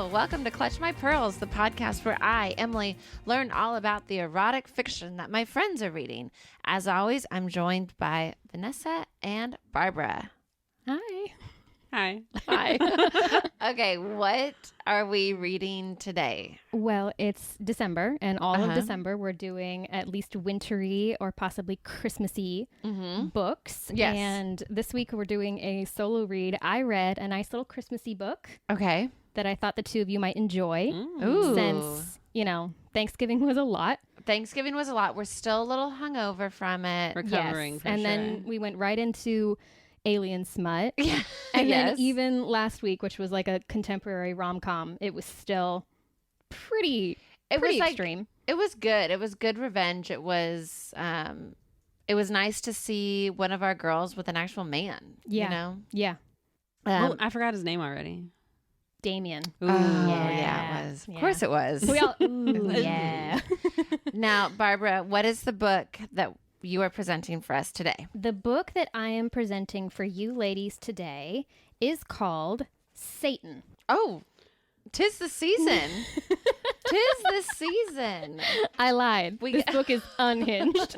Hello, welcome to Clutch My Pearls, the podcast where I, Emily, learn all about the erotic fiction that my friends are reading. As always, I'm joined by Vanessa and Barbara. Hi. Hi. Okay, what are we reading today? Well, it's December, and all of December we're doing at least wintry or possibly Christmassy books. Yes. And this week we're doing a solo read. I read a nice little Christmassy book Okay. that I thought the two of you might enjoy. Ooh. Since, Thanksgiving was a lot. Thanksgiving was a lot. We're still a little hungover from it. Recovering, yes. for And sure. then we went right into alien smut. Yeah. And Yes. then even last week, which was like a contemporary rom-com, it was still pretty extreme. It was good. It was good revenge. It was nice to see one of our girls with an actual man. Yeah. You know? Yeah. Oh, I forgot his name already. Damien. Ooh. Yeah, it was. Of course it was. We all, yeah. Now, Barbara, what is the book that you are presenting for us today? The book that I am presenting for you ladies today is called Satan. Oh, 'tis the season. 'Tis the season. I lied. This book is unhinged.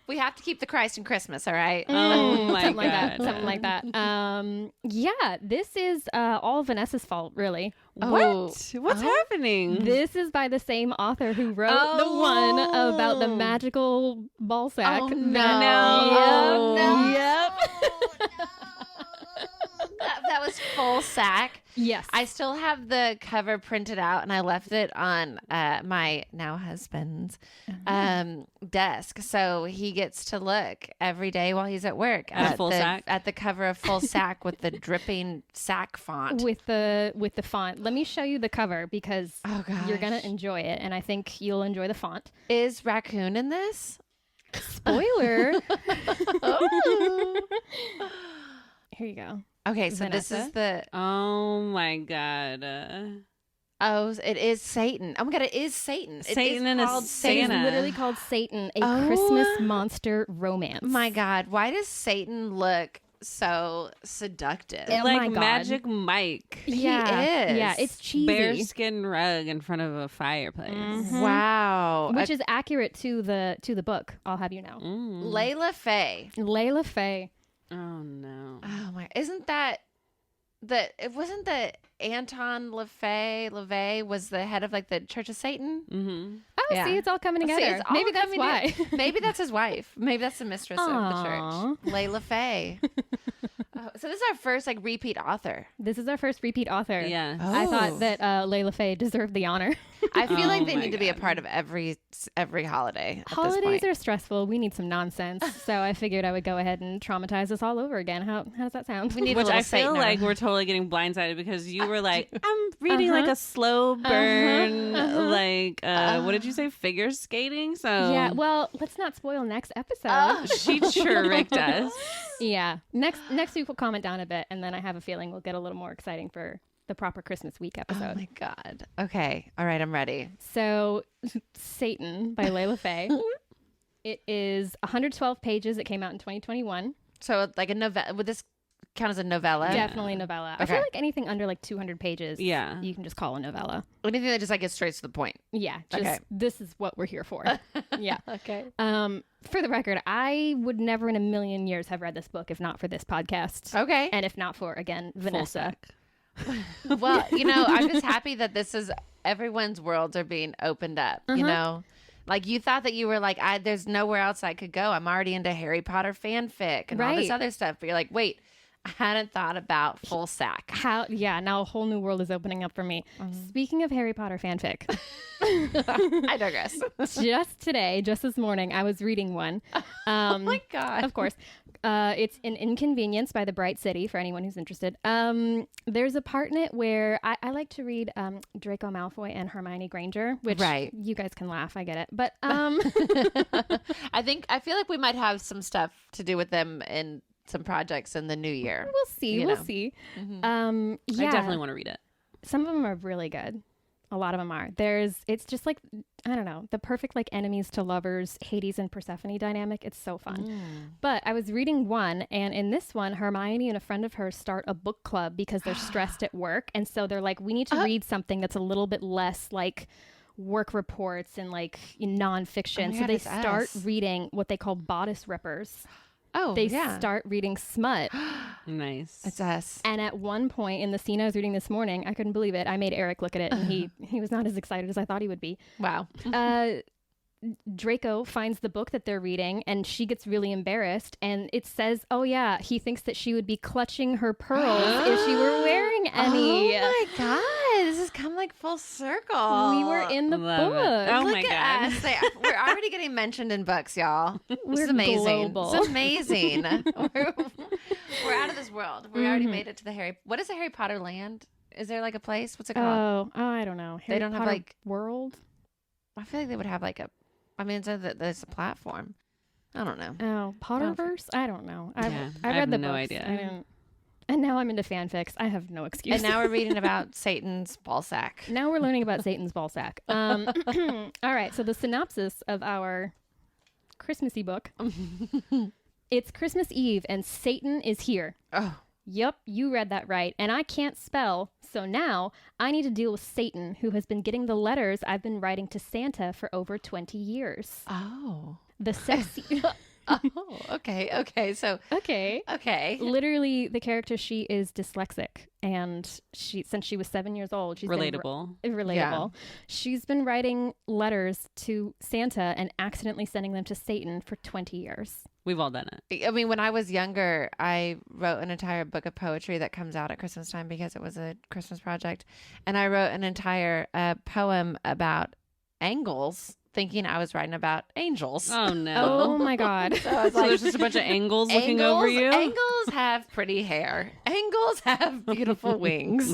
We have to keep the Christ in Christmas, all right? Oh my Something like God. that. Something like that. Yeah, this is all Vanessa's fault, really. Oh. What's happening? This is by the same author who wrote the one about the magical ball sack. Oh, no. No. Yep. That was full sack. Yes. I still have the cover printed out, and I left it on my now husband's desk, so he gets to look every day while he's at work At full sack? at the cover of Full Sack with the dripping sack font. with the font. Let me show you the cover because Oh, gosh. you're gonna enjoy it, and I think you'll enjoy the font. Is Raccoon in this? Spoiler. Here you go. Okay, so Vanessa? this is the Oh my God. it is Satan. Oh my God, it is Satan. Satan it is and a called It is Santa. literally called Satan, a Oh. Christmas monster romance. My God, why does Satan look so seductive? Oh my Like God. Magic Mike. Yeah, is. yeah, it's cheesy, Bearskin rug in front of a fireplace. Wow. which is accurate to the book. I'll have you know. Layla Fae. Layla Fae. Oh no. Oh my! Isn't that it wasn't that Anton LaVey was the head of like the Church of Satan? Mm-hmm. Oh, Yeah. see, it's all coming See, together. it's all Maybe that's coming why. together. Maybe that's his wife. Maybe that's the mistress of the Aw. church. Layla Fae. So this is our first like repeat author. This is our first repeat author. Yeah. I Oh. thought that Layla Fae deserved the honor. I feel like Oh they my need to be a God. part of every holiday. At Holidays this point. are stressful. We need some nonsense. So I figured I would go ahead and traumatize us all over again. How does that sound? We need Which a little I feel Satan like we're totally getting blindsided because you were like, I'm reading like a slow burn, like, what did you say? Figure skating? So Yeah, well, let's not spoil next episode. she tricked us. Yeah. Next week we'll calm it down a bit, and then I have a feeling we'll get a little more exciting for the proper Christmas week Oh episode. my God. Okay. All right. I'm ready. So, Satan by Layla Fae. It is 112 pages. It came out in 2021. So like a novella. Would this count as a novella? Definitely novella. I Okay. feel like anything under like 200 pages, Yeah. you can just call a novella. Anything that just like gets straight to the point. Yeah, just Okay. this is what we're here for. Yeah. Okay. For the record, I would never in a million years have read this book if not for this podcast. Okay. And if not for, again, Vanessa. Well, I'm just happy that this is everyone's worlds are being opened up, you know? Like you thought that you were like, there's nowhere else I could go. I'm already into Harry Potter fanfic and all this Right. other stuff. But you're like, wait, I hadn't thought about Full Sack. Now a whole new world is opening up for me. Speaking of Harry Potter fanfic, I digress. just today, just this morning, I was reading one. Oh my God. Of course. It's An Inconvenience by the Bright City for anyone who's interested. There's a part in it where I like to read Draco Malfoy and Hermione Granger, which Right. you guys can laugh. I get it. But I feel like we might have some stuff to do with them in some projects in the new year. we'll see. You We'll know. see. I Yeah. definitely want to read it. Some of them are really good. A lot of them are. It's just like, I don't know, the perfect like enemies to lovers, Hades and Persephone dynamic. It's so fun. But I was reading one, and in this one, Hermione and a friend of hers start a book club because they're stressed at work. And so they're like, we need to read something that's a little bit less like work reports and like nonfiction. So they start reading what they call bodice rippers. They start reading smut. Nice. It's us. And at one point in the scene I was reading this morning, I couldn't believe it. I made Eric look at it, and he was not as excited as I thought he would be. Wow. Draco finds the book that they're reading, and she gets really embarrassed, and it says, oh yeah, he thinks that she would be clutching her pearls if she were wearing any. Oh my God, this has come like full circle. We were in the Love book. it. Oh Look my at God. us. We're already getting mentioned in books, y'all. This We're is amazing. global. It's amazing. we're out of this world. We already made it to the what is the Harry Potter land? Is there like a place? What's it called? Oh, I don't know. Harry don't have, Potter like- world. I feel like they would have like a. I mean, there's a platform. I don't know. Oh, Potterverse? I don't know. I Yeah, read I have the no books. idea. I didn't. And now I'm into fanfics. I have no excuse. And now we're reading about Satan's ballsack. Now we're learning about Satan's ballsack. All right. So the synopsis of our Christmassy book. It's Christmas Eve and Satan is here. Oh. Yep, you read that right. And I can't spell. So now I need to deal with Satan, who has been getting the letters I've been writing to Santa for over 20 years. Oh. The sexy... Oh, okay. So, Okay. Literally, the character, she is dyslexic, and since she was 7 years old, she's Relatable. Relatable. Yeah. She's been writing letters to Santa and accidentally sending them to Satan for 20 years. We've all done it. I mean, when I was younger, I wrote an entire book of poetry that comes out at Christmas time because it was a Christmas project. And I wrote an entire poem about angles, thinking I was writing about angels. Oh no. Oh my God. So I was So like, there's just a bunch of angles looking over you. Angles have pretty hair. Angles have beautiful wings.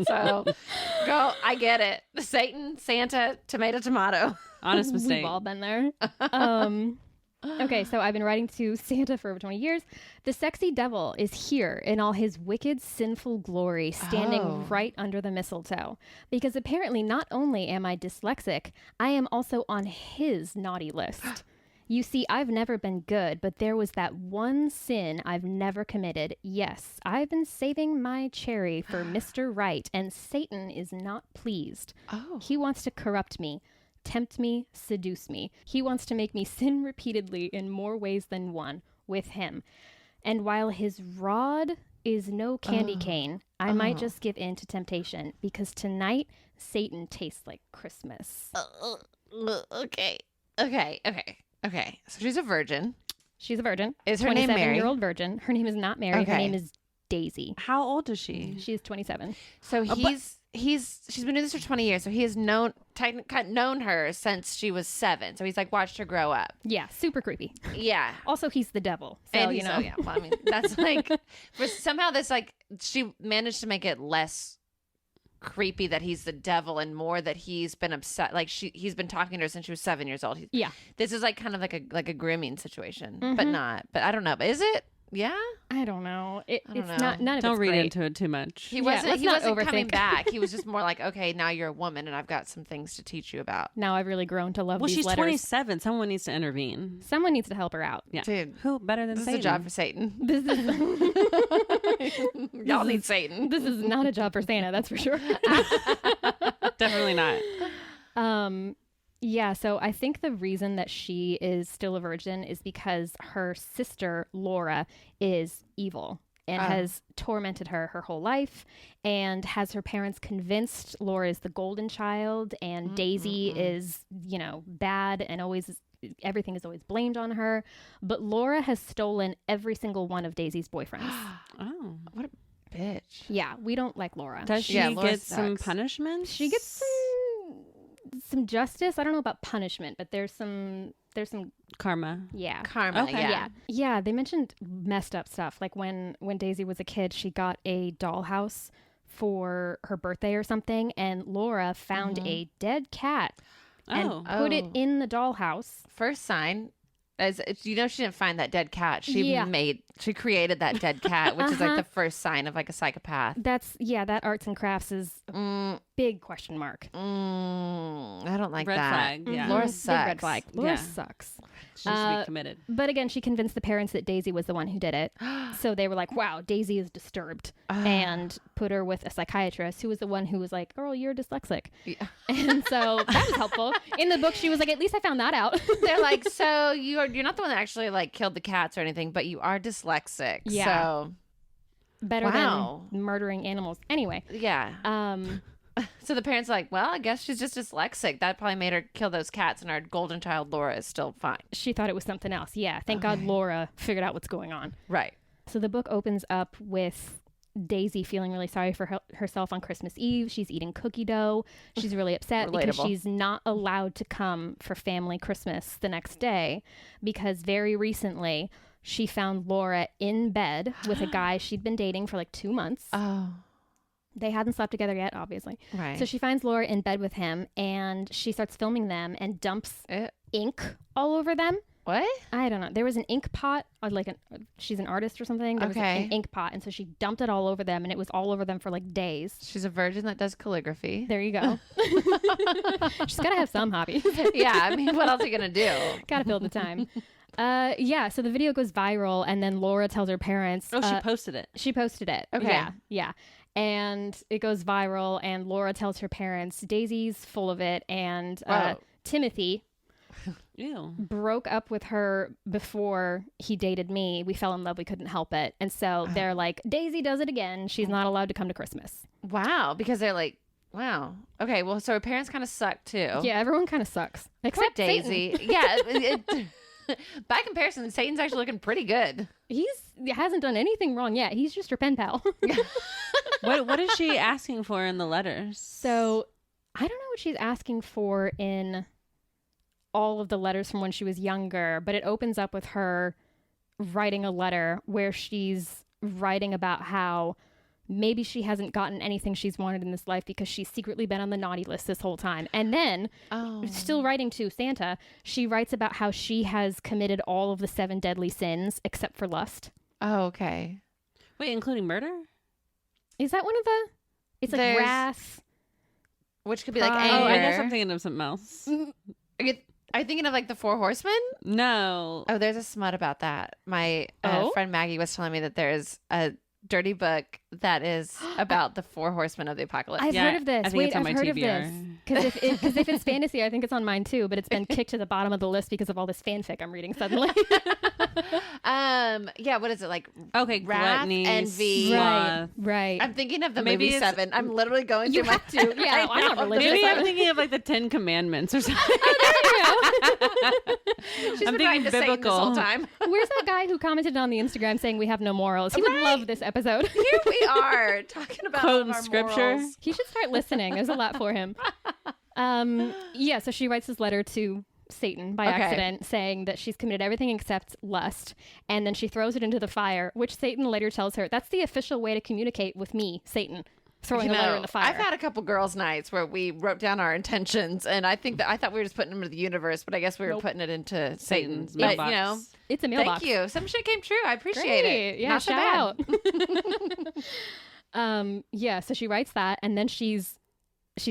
So, girl, I get it. Satan, Santa, tomato. Honest mistake. We've all been there. Okay, so I've been writing to Santa for over 20 years. The sexy devil is here in all his wicked, sinful glory, standing right under the mistletoe. Because apparently not only am I dyslexic, I am also on his naughty list. You see, I've never been good, but there was that one sin I've never committed. Yes, I've been saving my cherry for Mr. Right, and Satan is not pleased. Oh. He wants to corrupt me, tempt me, seduce me. He wants to make me sin repeatedly in more ways than one with him. And while his rod is no candy cane, I might just give in to temptation, because tonight Satan tastes like Christmas. Okay. So she's a virgin. She's a virgin. Is her name Mary? 27-year-old virgin. Her name is not Mary. Her Okay. name is Daisy. How old is she? She's 27. So she's been doing this for 20 years. So he has known her since she was 7. So he's like watched her grow up. Yeah, super creepy. Yeah. Also, he's the devil. So, And you know. yeah. Well, I mean, that's like, for somehow this like, she managed to make it less creepy that he's the devil and more that he's been upset. Like he's been talking to her since she was 7 years old. Yeah. This is like kind of like a grooming situation, but not, I don't know. But is it? Yeah. I don't know. don't It's know. not, none of Don't it's read great. into it too much. He wasn't let's not coming overthink. back. He was just more like, okay, now you're a woman and I've got some things to teach you about. Now I've really grown to love Well, these she's letters. 27. Someone needs to intervene. Someone needs to help her out. Yeah. Dude, Who better than this Satan? is a job for Satan. This is Y'all need Satan. this is not a job for Santa, that's for sure. Definitely not. Yeah, so I think the reason that she is still a virgin is because her sister Laura is evil and has tormented her whole life, and has her parents convinced Laura is the golden child and Daisy is, bad, and everything is always blamed on her. But Laura has stolen every single one of Daisy's boyfriends. Oh. What a bitch. Yeah, we don't like Laura. Does she Yeah, Laura get some sucks. punishment? She gets some justice. I don't know about punishment, but there's some karma. yeah. Karma. Okay. Yeah. Yeah, they mentioned messed up stuff. Like when Daisy was a kid, she got a dollhouse for her birthday or something, and Laura found a dead cat and put it in the dollhouse. First sign, as she didn't find that dead cat. She Yeah. made She created that dead cat, which is like the first sign of like a psychopath. That arts and crafts is big question mark. I don't like red that. Flag. Yeah. Laura Big sucks. red flag. Laura sucks. She should be committed. But again, she convinced the parents that Daisy was the one who did it. So they were like, wow, Daisy is disturbed. And put her with a psychiatrist who was the one who was like, Earl, you're dyslexic. Yeah. And so that was helpful. In the book, she was like, at least I found that out. They're like, so you're not the one that actually like killed the cats or anything, but you are dyslexic. Yeah. So better than murdering animals. Anyway. Yeah. So the parents are like, well, I guess she's just dyslexic. That probably made her kill those cats, and our golden child Laura is still fine. She thought it was something else. Yeah. Thank God Laura figured out what's going on. Right. So the book opens up with Daisy feeling really sorry for herself on Christmas Eve. She's eating cookie dough. She's really upset because she's not allowed to come for family Christmas the next day because very recently she found Laura in bed with a guy she'd been dating for like 2 months. Oh. They hadn't slept together yet, obviously. Right. So she finds Laura in bed with him and she starts filming them and dumps ink all over them. What? I don't know. There was an ink pot, she's an artist or something. There was an ink pot, and so she dumped it all over them, and it was all over them for like days. She's a virgin that does calligraphy. There you go. She's got to have some hobby. Yeah, I mean, what else are you going to do? Got to fill the time. So the video goes viral, and then Laura tells her parents. Oh, she posted it. She posted it. Okay. Yeah. And it goes viral, and Laura tells her parents, Daisy's full of it, and Timothy... Ew. broke up with her before he dated me. We fell in love. We couldn't help it. And so they're like, Daisy does it again. She's not allowed to come to Christmas. Wow. Because they're like, wow. Okay. Well, so her parents kind of suck too. Yeah, everyone kind of sucks. Except Daisy. Satan. Yeah. By comparison, Satan's actually looking pretty good. He hasn't done anything wrong yet. He's just her pen pal. What is she asking for in the letters? So I don't know what she's asking for in all of the letters from when she was younger, but it opens up with her writing a letter where she's writing about how maybe she hasn't gotten anything she's wanted in this life because she's secretly been on the naughty list this whole time. And then, still writing to Santa, she writes about how she has committed all of the 7 deadly sins except for lust. Oh, okay. Wait, including murder? Is that one of the... It's like wrath. Which could be like anger. Oh, I guess I'm thinking of something else. Are you thinking of like the 4 horsemen? No. Oh, there's a smut about that. My friend Maggie was telling me that there's a dirty book that is about the 4 horsemen of the apocalypse. I've heard of this. I think it's on my heard TBR. of this. Because if it's fantasy, I think it's on mine too, but it's been kicked to the bottom of the list because of all this fanfic I'm reading suddenly. Yeah, what is it like? Okay, wrath, gluttony, envy. Right. I'm thinking of the Maybe movie 7. I'm literally going through my to. Yeah, I'm not religious. Maybe I'm thinking of like the 10 Commandments or something. She's I'm been writing thinking to Satan this biblical. whole time. Where's that guy who commented on the Instagram saying we have no morals? He would love this episode. Here we are talking about Quoting our scripture. morals. He should start listening. There's a lot for him. So she writes this letter to Satan by accident saying that she's committed everything except lust, and then she throws it into the fire, which Satan later tells her that's the official way to communicate with me, Satan. Throwing a letter in the fire. I've had a couple girls' nights where we wrote down our intentions, and I thought we were just putting them into the universe, but I guess we were putting it into Satan's. But mailbox. you know, it's a mailbox. thank you. Some shit came true. I appreciate it. Yeah, Not so shout bad. out. So she writes that, and then she's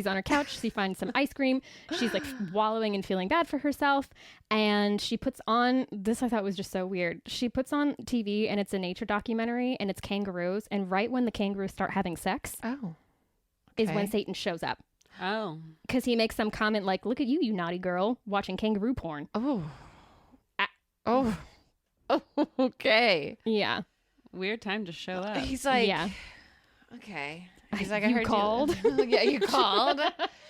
on her couch. She finds some ice cream. She's like wallowing and feeling bad for herself. And she puts on this, I thought was just so weird. She puts on TV and it's a nature documentary and it's kangaroos. And right when the kangaroos start having sex is when Satan shows up. Oh. Because he makes some comment like, look at you, you naughty girl, watching kangaroo porn. Okay. Yeah. Weird time to show up. He's like, yeah. Okay. He's like, I You heard called? you. Yeah, you called.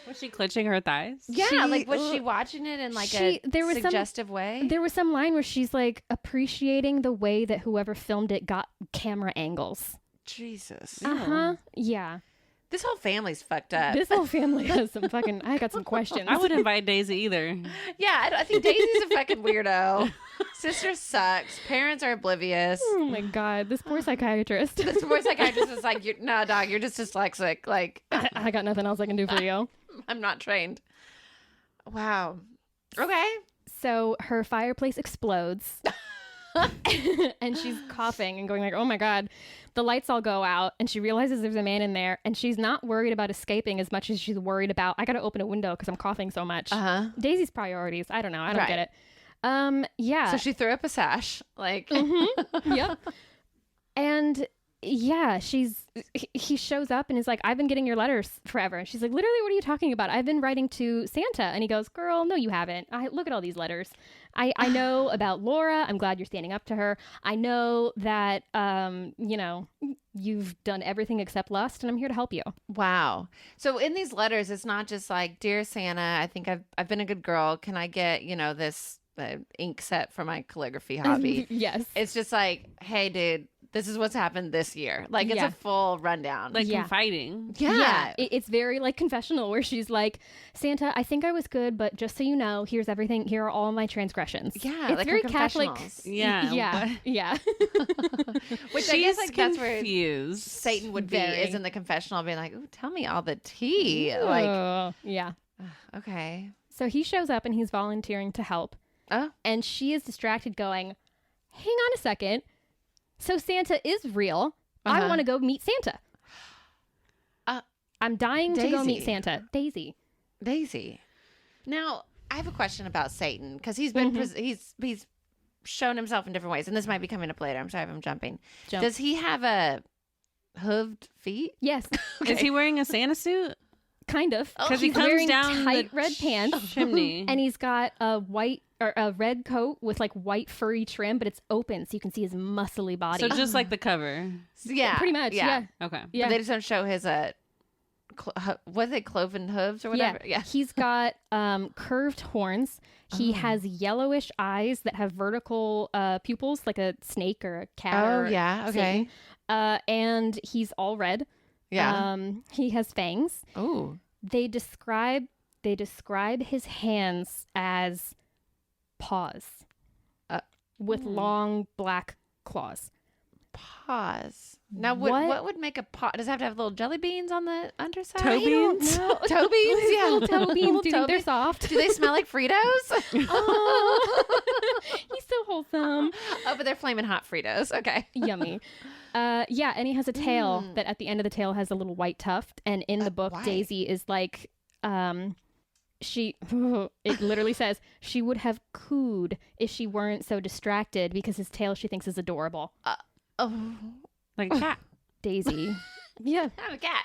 Was she clutching her thighs? Yeah, like was she watching it in like a suggestive way? There was some line where she's like appreciating the way that whoever filmed it got camera angles. Jesus. Yeah. This whole family's fucked up. This whole family has some fucking... I got some questions. I wouldn't invite Daisy either. Yeah, I think Daisy's a fucking weirdo. Sister sucks. Parents are oblivious. Oh my God. This poor psychiatrist. This poor psychiatrist is like, no, dog, you're just dyslexic. Like, I got nothing else I can do for you. I'm not trained. Wow. Okay. So her fireplace explodes. and she's coughing and going like, oh my God. The lights all go out and she realizes there's a man in there and she's not worried about escaping as much as she's worried about, I got to open a window because I'm coughing so much. Daisy's priorities. I don't know. I don't get it. Yeah. So she threw up a sash. Like, Yep. And yeah, he shows up and is like, I've been getting your letters forever. And she's like, literally, what are you talking about? I've been writing to Santa. And he goes, girl, no, you haven't. Look at all these letters. I know about Laura. I'm glad you're standing up to her. I know that, you've done everything except lust, and I'm here to help you. wow. So in these letters, it's not just like, dear Santa, I think I've been a good girl. Can I get, this ink set for my calligraphy hobby? Yes. It's just like, hey, dude, this is what's happened this year. Like, it's a full rundown. Like confiding. Yeah. It's very like confessional where she's like, Santa, I think I was good, but just so you know, here's everything. Here are all my transgressions. Yeah, it's like very her Catholic. confessionals. Yeah. Yeah. Which I guess like that's where confused. Satan would be, Very. is in the confessional being like, ooh, tell me all the tea. Like, yeah. okay. So he shows up and he's volunteering to help. Oh. And she is distracted going, hang on a second. So Santa is real. I want to go meet Santa. I'm dying to go meet Daisy. Santa. Daisy. Now, I have a question about Satan because he's been he's shown himself in different ways, and this might be coming up later. I'm sorry if I'm jumping. Jump. Does he have a hooved feet? Yes. Is he wearing a Santa suit? Kind of. Because he He's comes wearing down tight the red pants. chimney. And he's got a white or a red coat with like white furry trim, but it's open so you can see his muscly body. So just like the cover. Yeah, pretty much. Yeah. Okay. Yeah. But they just don't show his what are they, cloven hooves or whatever? Yeah. He's got curved horns. He has yellowish eyes that have vertical pupils like a snake or a cat. Oh or yeah. Okay. Satan. And he's all red. Yeah. He has fangs. Oh. They describe his hands as paws with long black claws. Paws. Now, what would make a paw? Does it have to have little jelly beans on the underside? Toe beans? Toe beans? Yeah. Little toe beans, Little dude. toe They're beans. soft. Do they smell like Fritos? Oh, he's so wholesome. Oh, but they're flaming hot Fritos. Okay. Yummy. Yeah, and he has a tail that at the end of the tail has a little white tuft. And in the book, why? Daisy is like, it literally says she would have cooed if she weren't so distracted because his tail she thinks is adorable. Oh, Like a cat. Daisy. Yeah. I'm a cat.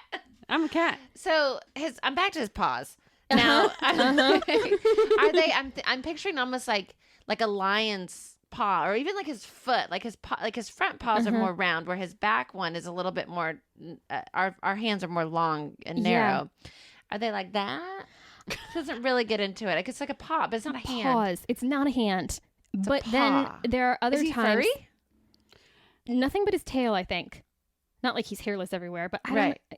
I'm a cat. So I'm back to his paws. Now, are they? I'm picturing almost like a lion's paw, or even like his foot, like his paw, like his front paws are more round, where his back one is a little bit more. Our hands are more long and narrow. Yeah. Are they like that? It doesn't really get into it. Like it's like a paw, but it's not a hand. Paws. It's not a hand. It's but a then paw. there are other Is he times. furry? Nothing but his tail, I think. Not like he's hairless everywhere, but I Right. don't.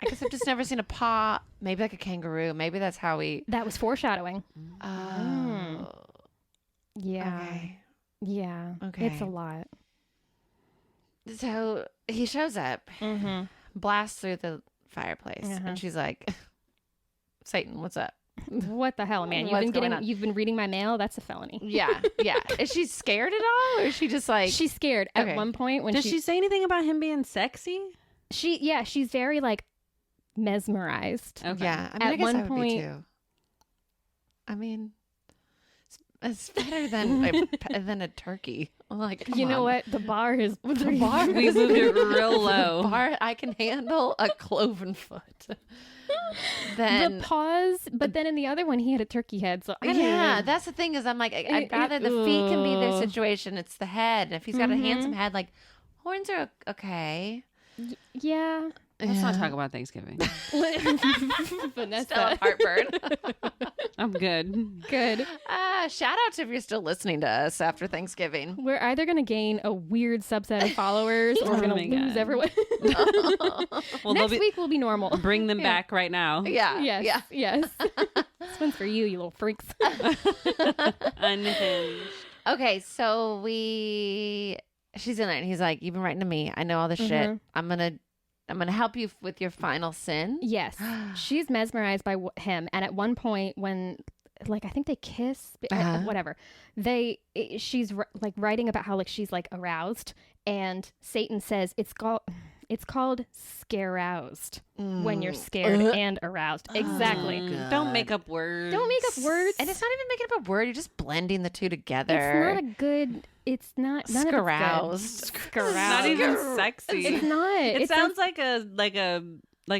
I guess I've just never seen a paw. Maybe like a kangaroo. Maybe that's how we. That was foreshadowing. Oh. Yeah. Okay. Yeah. Okay. It's a lot. So he shows up, Mm-hmm. blasts through the fireplace, and she's like, "Satan, what's up?" What the hell, man? What's going on? You've been reading my mail. That's a felony. Yeah, yeah. Is she scared at all, or is she just like? She's scared Okay. at one point when Does she say anything about him being sexy? she's very like mesmerized. Okay. Yeah, I mean, At I guess one I would point- be too. I mean, it's better than a turkey. Like, come You know on. what? The bar is The bar, We moved it real low. The bar, I can handle a cloven foot. Then the paws, but then in the other one he had a turkey head. So I don't yeah, know. that's the thing is I'm like I'd rather the feet can be their Ugh. situation. It's the head. And if he's got a handsome head, like horns are okay. Yeah. Let's not talk about Thanksgiving. Vanessa. Still have heartburn. I'm good. Good. Shout out to if you're still listening to us after Thanksgiving. We're either going to gain a weird subset of follers or we're Oh going to my lose God. everyone. Well, Next week will be normal. bring them back right now. Yeah. Yes. Yeah. Yes. This one's for you, you little freaks. Unhinged. Okay, so she's in there and he's like, "You've been writing to me. I know all this shit. I'm gonna help you with your final sin." Yes. She's mesmerized by him. And at one point when like I think they kiss, whatever. She's like writing about how like she's like aroused, and Satan says it's called scaroused when you're scared and aroused. Exactly. Don't make up words. Don't make up words. And it's not even making up a word. You're just blending the two together. It's not a good. It's not. None Scaroused. Of it's It's not even sexy. It's not. It sounds like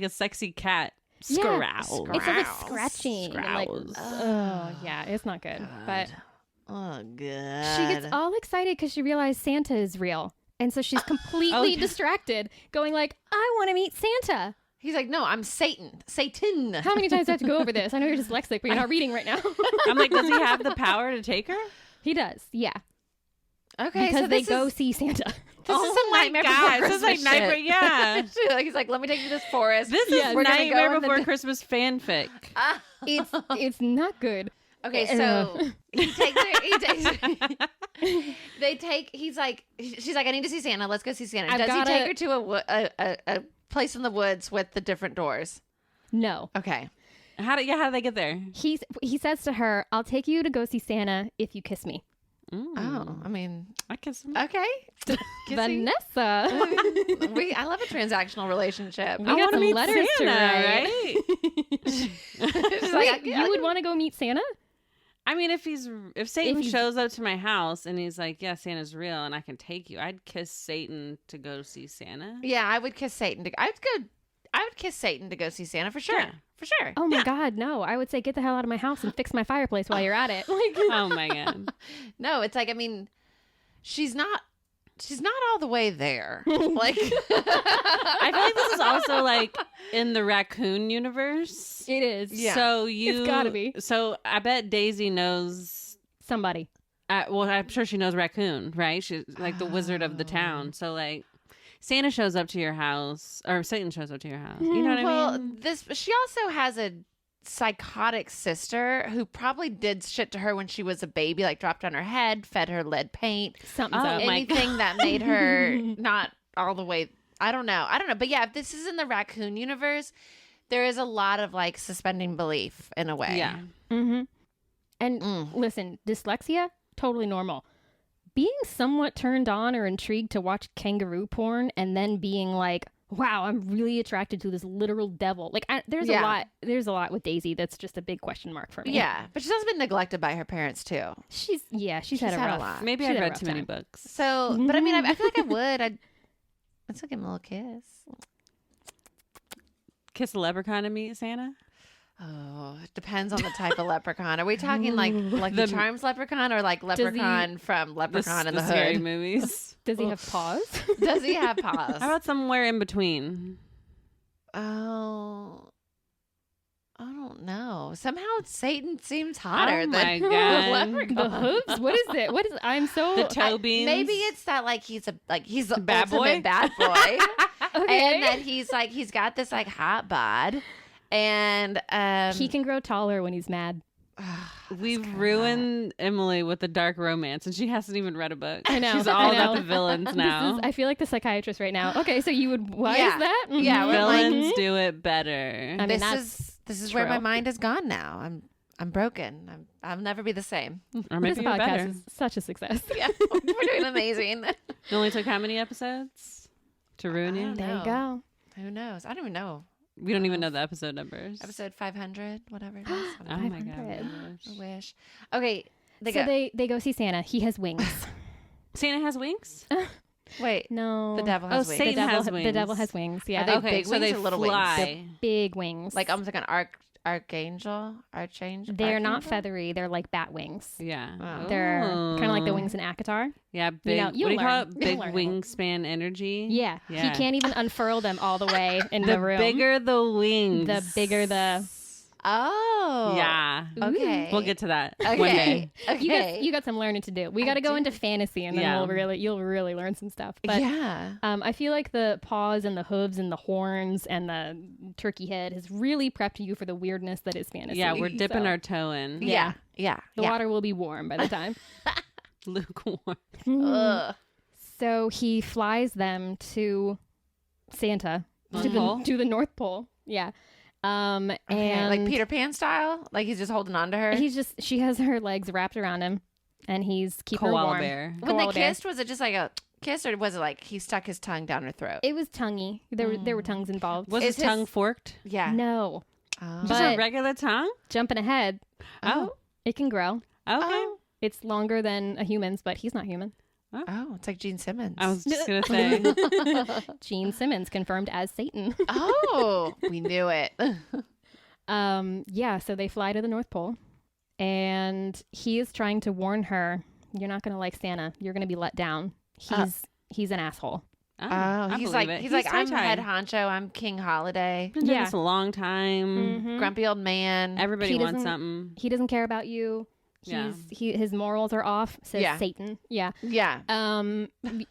a sexy cat. Scarouse. It's like scratching. And like, Scrouse. oh yeah, it's not good. But Oh, good. she gets all excited because she realized Santa is real, and so she's completely distracted, going like, "I want to meet Santa." He's like, no, I'm Satan. Satan. How many times do I have to go over this? I know you're dyslexic, but you're not reading right now. I'm like, does he have the power to take her? He does, yeah. Okay, Because so they this go is, see Santa. this is some Nightmare Before This is like Christmas Nightmare. shit. Yeah. He's like, let me take you to this forest. This is We're gonna Nightmare go in the Before Christmas fanfic. It's not good. Okay, so he takes her. He's like, she's like, I need to see Santa. Let's go see Santa. Does he take her to a place in the woods with the different doors? No. Okay. How do they get there? He says to her, "I'll take you to go see Santa if you kiss me." Oh, I mean, I kiss him. okay. Kissing. Vanessa. I love a transactional relationship. We got some letters to write. right? She's like, You would want to go meet Santa? I mean, if Satan he's- shows up to my house and he's like, "Yeah, Santa's real, and I can take you," I'd kiss Satan to go see Santa. yeah, I would kiss Satan. I would kiss Satan to go see Santa for sure. Yeah. For sure. Oh my God, no! I would say get the hell out of my house and fix my fireplace while you're at it. Like, Oh my god. No, it's like, I mean, she's not all the way there. Like, I feel like this is also like in the raccoon universe. it is. Yeah. So It's gotta be. So I bet Daisy knows. Somebody. Well, I'm sure she knows raccoon, right? She's like the wizard of the town. So like, Santa shows up to your house, or Satan shows up to your house. You know what I mean? she also has a psychotic sister who probably did shit to her when she was a baby, like dropped on her head, fed her lead paint, Something's Oh up. my anything that made her not all the way. I don't know. But yeah, if this is in the raccoon universe, there is a lot of like suspending belief in a way. Yeah. Mm-hmm. And listen, dyslexia, totally normal. Being somewhat turned on or intrigued to watch kangaroo porn and then being like, wow, I'm really attracted to this literal devil. Like, there's a lot with Daisy that's just a big question mark for me. Yeah, but she's also been neglected by her parents too. She's had a had a rough. lot. Maybe She's I've had a read rough too many time. books. So, but I mean, I feel like I would. I'd still give him a little kiss. Kiss a leprechaun and meet Santa? Oh, it depends on the type of leprechaun. Are we talking like Lucky Charms leprechaun or like leprechaun from Leprechaun in the scary Hood? movies. Does he have paws? Does he have paws? How about somewhere in between? Oh, I don't know. Somehow Satan seems hotter Oh than my God. leprechaun. The hooves? What is it? What is? I'm so The toe beans? Maybe it's that like he's the Bad boy? ultimate bad boy, Okay. and that he's got this like hot bod, and he can grow taller when he's mad. We've ruined Emily with the dark romance, and she hasn't even read a book. I know. She's I all know. about the villains now. I feel like the psychiatrist right now. Okay, so you would. Why Yeah. is that? Yeah, Mhm. we're like- Villains do it better. I mean, this is where my true. mind is gone now. I'm broken. I'll never be the same. Or This maybe you're podcast better. is such a success. Yeah, we're doing amazing. It only took how many episodes to ruin I you? don't There you know. go. Who knows? I don't even know. We don't even know the episode numbers. Episode 500, whatever it is. Oh my 500. god. I wish. Okay, They go see Santa. He has wings. Santa has wings? wait. No. The devil Oh, has wings. The Satan devil has wings. The devil has wings. Yeah. Are they Okay, big so wings they or little wings? fly. big wings. Like almost like an archangel. They're not feathery. They're like bat wings. Yeah. Oh. They're kind of like the wings in Akatar. Yeah, big. know, what do you'll you call it? learn. Big You'll learn. wingspan energy. Yeah. Yeah. He can't even unfurl them all the way in the, The room. bigger the wings. The bigger the. Oh. Yeah. Okay. We'll get to that Okay. one day. Okay. You got some learning to do. We got to go into fantasy, and then Yeah. you'll really learn some stuff. But yeah. I feel like the paws and the hooves and the horns and the turkey head has really prepped you for the weirdness that is fantasy. Yeah, we're dipping So our toe in. Yeah. Yeah. the yeah. water will be warm by the time. Lukewarm. Ugh. So he flies them to Santa North Pole? to the North Pole. Yeah. And like Peter Pan style? Like he's just holding on to her? she has her legs wrapped around him, and he's keeping her warm. Bear. When they kissed, was it just like a kiss, or was it like he stuck his tongue down her throat? It was tonguey. There were tongues involved. Was his tongue forked? Yeah. No. Just a regular tongue? Jumping ahead. Oh. It can grow. Okay. It's longer than a human's, but he's not human. Oh, it's like Gene Simmons. I was just going to say. Gene Simmons confirmed as Satan. Oh, we knew it. Yeah, so they fly to the North Pole, and he is trying to warn her, you're not going to like Santa. You're going to be let down. He's an asshole. He's like I'm head honcho. I'm King Holiday. Been doing this a long time. Grumpy old man. Everybody wants something. He doesn't care about you. His morals are off, says Satan. Yeah. Yeah.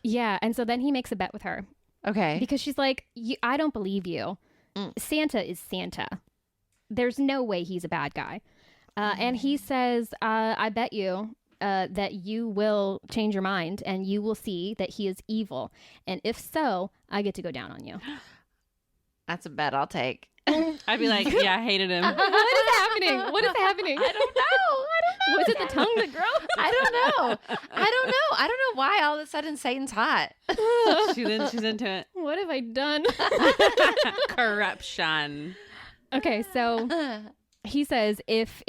Yeah. And so then he makes a bet with her. Okay. Because she's like, I don't believe you. Santa is Santa. There's no way he's a bad guy. And he says, I bet you that you will change your mind and you will see that he is evil. And if so, I get to go down on you. That's a bet I'll take. I'd be like, yeah, I hated him. What is happening? What is happening? I don't know. Was it the tongue that grew? I don't know. I don't know why all of a sudden Satan's hot. She's into it. What have I done? Corruption. Okay, so he says if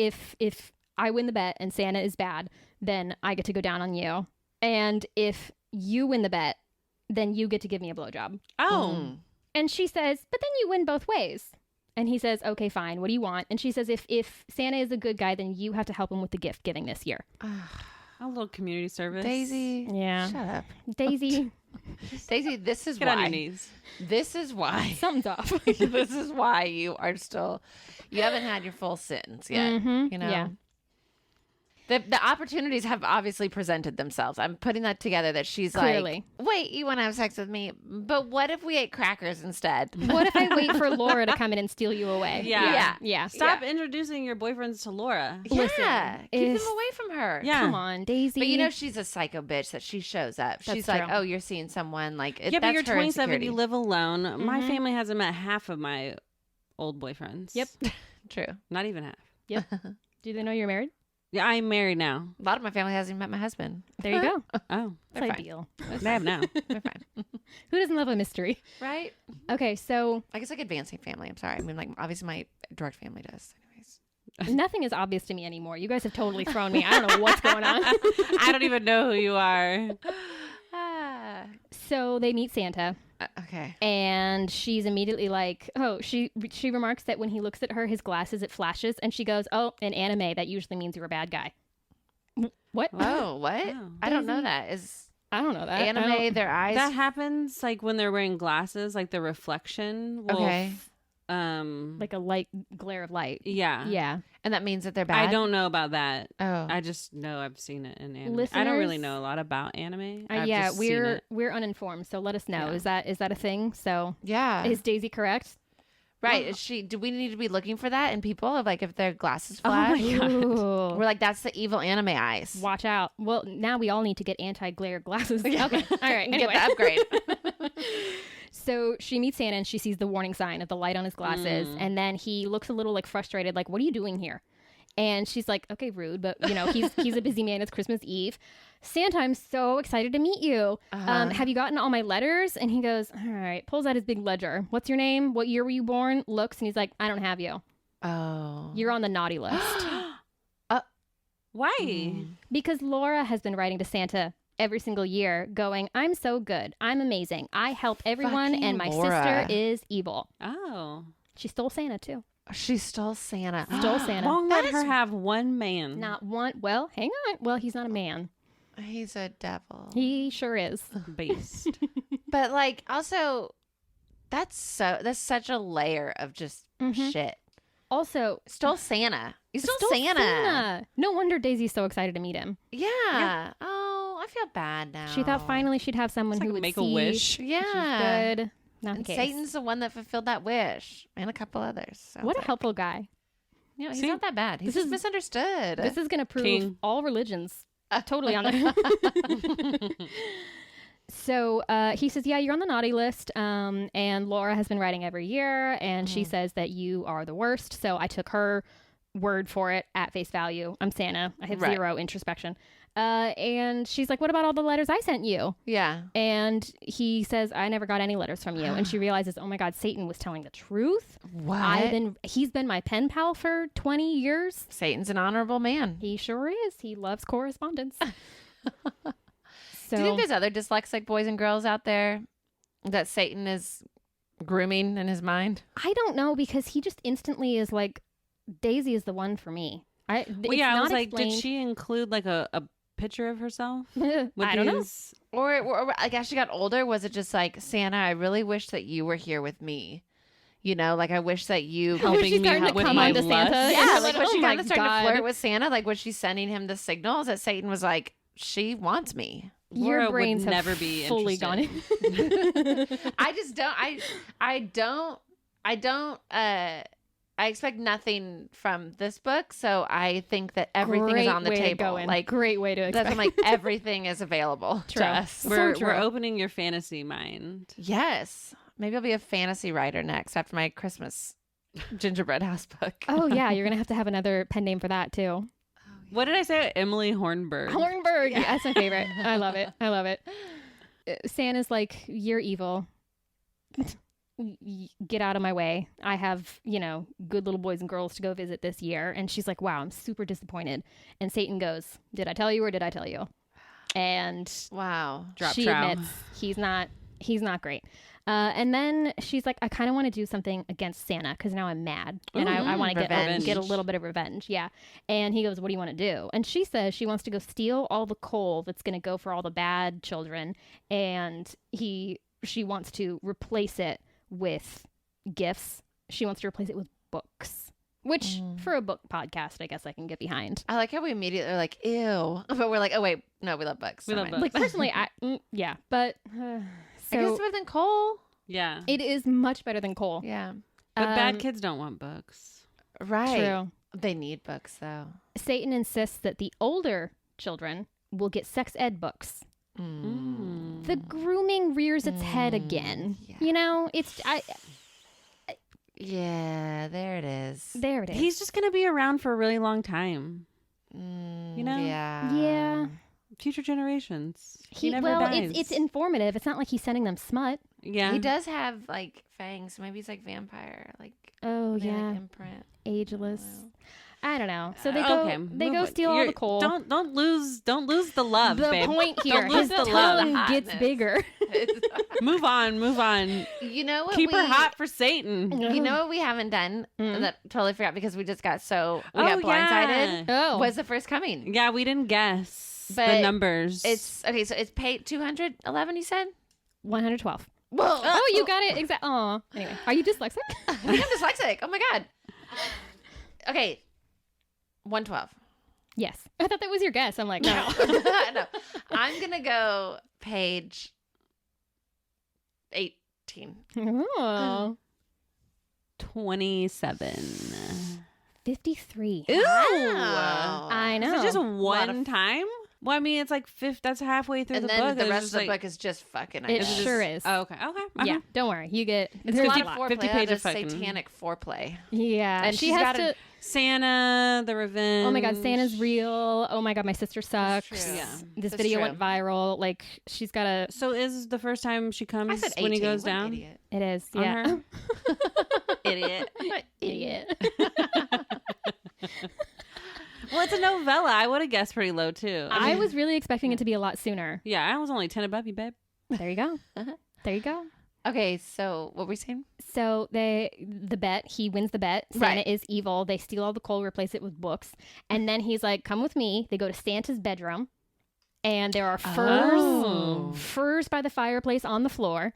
I win the bet and Santa is bad, then I get to go down on you. And if you win the bet, then you get to give me a blowjob. Oh. And she says, but then you win both ways. And he says, okay, fine. What do you want? And she says, if Santa is a good guy, then you have to help him with the gift giving this year. A little community service. Daisy. Yeah. Shut up. Daisy. Daisy, this is Get why. on your knees. This is why. Something's off. This is why you haven't had your full sentence yet. You know? Yeah. The opportunities have obviously presented themselves. I'm putting that together that she's Clearly. like, wait, you want to have sex with me? But what if we ate crackers instead? What if I wait for Laura to come in and steal you away? Yeah. Stop introducing your boyfriends to Laura. Yeah. Keep is- them away from her. Yeah. Come on, Daisy. But you know she's a psycho bitch that she shows up. She's like, true. oh, you're seeing someone like Yeah, but that's you're her 27, insecurity. you live alone. My family hasn't met half of my old boyfriends. Yep. True. Not even half. Yep. Do they know you're married? Yeah, I'm married now. A lot of my family hasn't even met my husband. There you go. Oh, That's fine. ideal. they have now. They're fine. Who doesn't love a mystery? Right? Okay, so I guess like advancing family. I'm sorry. I mean, like obviously my direct family does. Anyways. nothing is obvious to me anymore. You guys have totally thrown me. I don't know what's going on. I don't even know who you are. So they meet Santa. Okay. And she's immediately like, oh, she remarks that when he looks at her, his glasses, it flashes. And she goes, oh, in anime, that usually means you're a bad guy. What? Whoa, what? Oh. I don't know that. Is I don't know that. anime their eyes? That happens like when they're wearing glasses, like the reflection will Okay. Like a light glare of light. Yeah. Yeah. And that means that they're bad? I don't know about that. Oh. I just know I've seen it in anime. I Listeners? don't really know a lot about anime. I've Yeah, just seen it. we're uninformed, so let us know. Yeah. Is that a thing? So Yeah. is Daisy correct? Right. Is she? Do we need to be looking for that in people? Of like if their glasses Oh my flash? God. Ooh. We're like, that's the evil anime eyes. Watch out. Well, now we all need to get anti-glare glasses. Okay. All right. Get Anyway. the upgrade. So she meets Santa and she sees the warning sign of the light on his glasses. And then he looks a little like frustrated, like, what are you doing here? And she's like, okay, rude, but you know, he's a busy man. It's Christmas Eve. Santa, I'm so excited to meet you. Have you gotten all my letters? And he goes, all right, pulls out his big ledger. What's your name? What year were you born? Looks, and he's like, I don't have you. Oh. You're on the naughty list. Why? Because Laura has been writing to Santa every single year going, I'm so good. I'm amazing. I help everyone, Fucking and my Laura. sister is evil. Oh. She stole Santa, too. She stole Santa. Stole Santa. Won't let her have one man. Not one. Well, hang on. Well, he's not a man. He's a devil. He sure is. Beast. But like, also, that's such a layer of just shit. Also, Stole Santa. You stole stole Santa. No wonder Daisy's so excited to meet him. Yeah. Oh, I feel bad now. She thought finally she'd have someone It's who like would make see a wish. she's Yeah. good. Not the And case. Satan's the one that fulfilled that wish, and a couple others. So What it's a like, helpful guy. you know, he's See? not that bad. He's This just is- misunderstood. This is going to prove King. all religions totally on it. So he says, yeah, you're on the naughty list. And Laura has been writing every year, and she says that you are the worst. So I took her word for it at face value. I'm Santa. I have zero introspection. And she's like, what about all the letters I sent you? Yeah. And he says, I never got any letters from you. And she realizes, oh my God, Satan was telling the truth. What? He's been my pen pal for 20 years. Satan's an honorable man. He sure is. He loves correspondence. So, do you think there's other dyslexic boys and girls out there that Satan is grooming in his mind? I don't know, because he just instantly is like, Daisy is the one for me. I was like, did she include like a picture of herself? I don't know. Or like as she got older, was it just like, Santa, I really wish that you were here with me? You know, like I wish that you helping me with my lust. Santa. Yeah, like was she kind of starting to flirt with Santa? Like was she sending him the signals that Satan was like, she wants me? Your Laura brains would have never be fully gone in. I just don't. I expect nothing from this book, so I think that everything is on the table. Like great way to expect. That's I'm like everything is available to us. We're opening your fantasy mind. Yes, maybe I'll be a fantasy writer next after my Christmas gingerbread house book. Oh yeah, you're gonna have to have another pen name for that too. What did I say? Emily Hornberg. Hornberg. Yeah, that's my favorite. I love it. I love it. Santa's like, you're evil. Get out of my way. I have, good little boys and girls to go visit this year. And she's like, wow, I'm super disappointed. And Satan goes, did I tell you or did I tell you? And wow, she admits he's not great. And then she's like, I kind of want to do something against Santa because now I'm mad and I want to get a little bit of revenge. Yeah. And he goes, what do you want to do? And she says she wants to go steal all the coal that's going to go for all the bad children. And she wants to replace it with gifts. She wants to replace it with books, which for a book podcast, I guess I can get behind. I like how we immediately are like, ew. But we're like, oh, wait, no, we love books. We love books. Like, personally, yeah. But I guess it's better than coal. Yeah. It is much better than coal. Yeah. But bad kids don't want books. Right. True. They need books, though. Satan insists that the older children will get sex ed books. The grooming rears its head again. Yeah. Yeah, there it is. There it is. He's just going to be around for a really long time. Yeah. Yeah. Future generations. He never dies. It's informative. It's not like he's sending them smut. Yeah. He does have like fangs. So maybe he's like vampire. Like imprint. Ageless. I don't know. So they go steal all the coal. Don't lose the love, the babe. point here. Don't lose His the tongue love. gets bigger. Move on. You know what? Keep her hot for Satan. You know what we haven't done that totally forgot because we just got got blindsided. Oh, was the first coming? Yeah, we didn't guess but the numbers. It's okay. So it's paid 211. You said 112. Whoa! Oh, you got it exactly. Oh, anyway, are you dyslexic? I think I'm dyslexic. Oh my god. Okay. 112. Yes. I thought that was your guess. I'm like, no. No. I'm going to go page 18. Oh. 27. 53. Ooh. Wow. I know. Is it just one time? Well, I mean, it's like that's halfway through the book. And then the rest of the book is just fucking. It sure is. Oh, okay. Yeah, don't worry. You get it's 50 pages of satanic foreplay. Yeah, and she has to. Santa, the revenge. Oh my god, Santa's real. Oh my god, my sister sucks. Yeah, this video went viral. Like she's got a. So is the first time she comes I said 18, when he goes down? Idiot. It is. On Yeah. her? Idiot. Well, it's a novella. I would have guessed pretty low too. I was really expecting it to be a lot sooner. Yeah, I was only 10 above you, babe. There you go. There you go. Okay, so what were we saying? So the bet, he wins the bet. Santa is evil. They steal all the coal, replace it with books. And then he's like, come with me. They go to Santa's bedroom. And there are furs by the fireplace on the floor.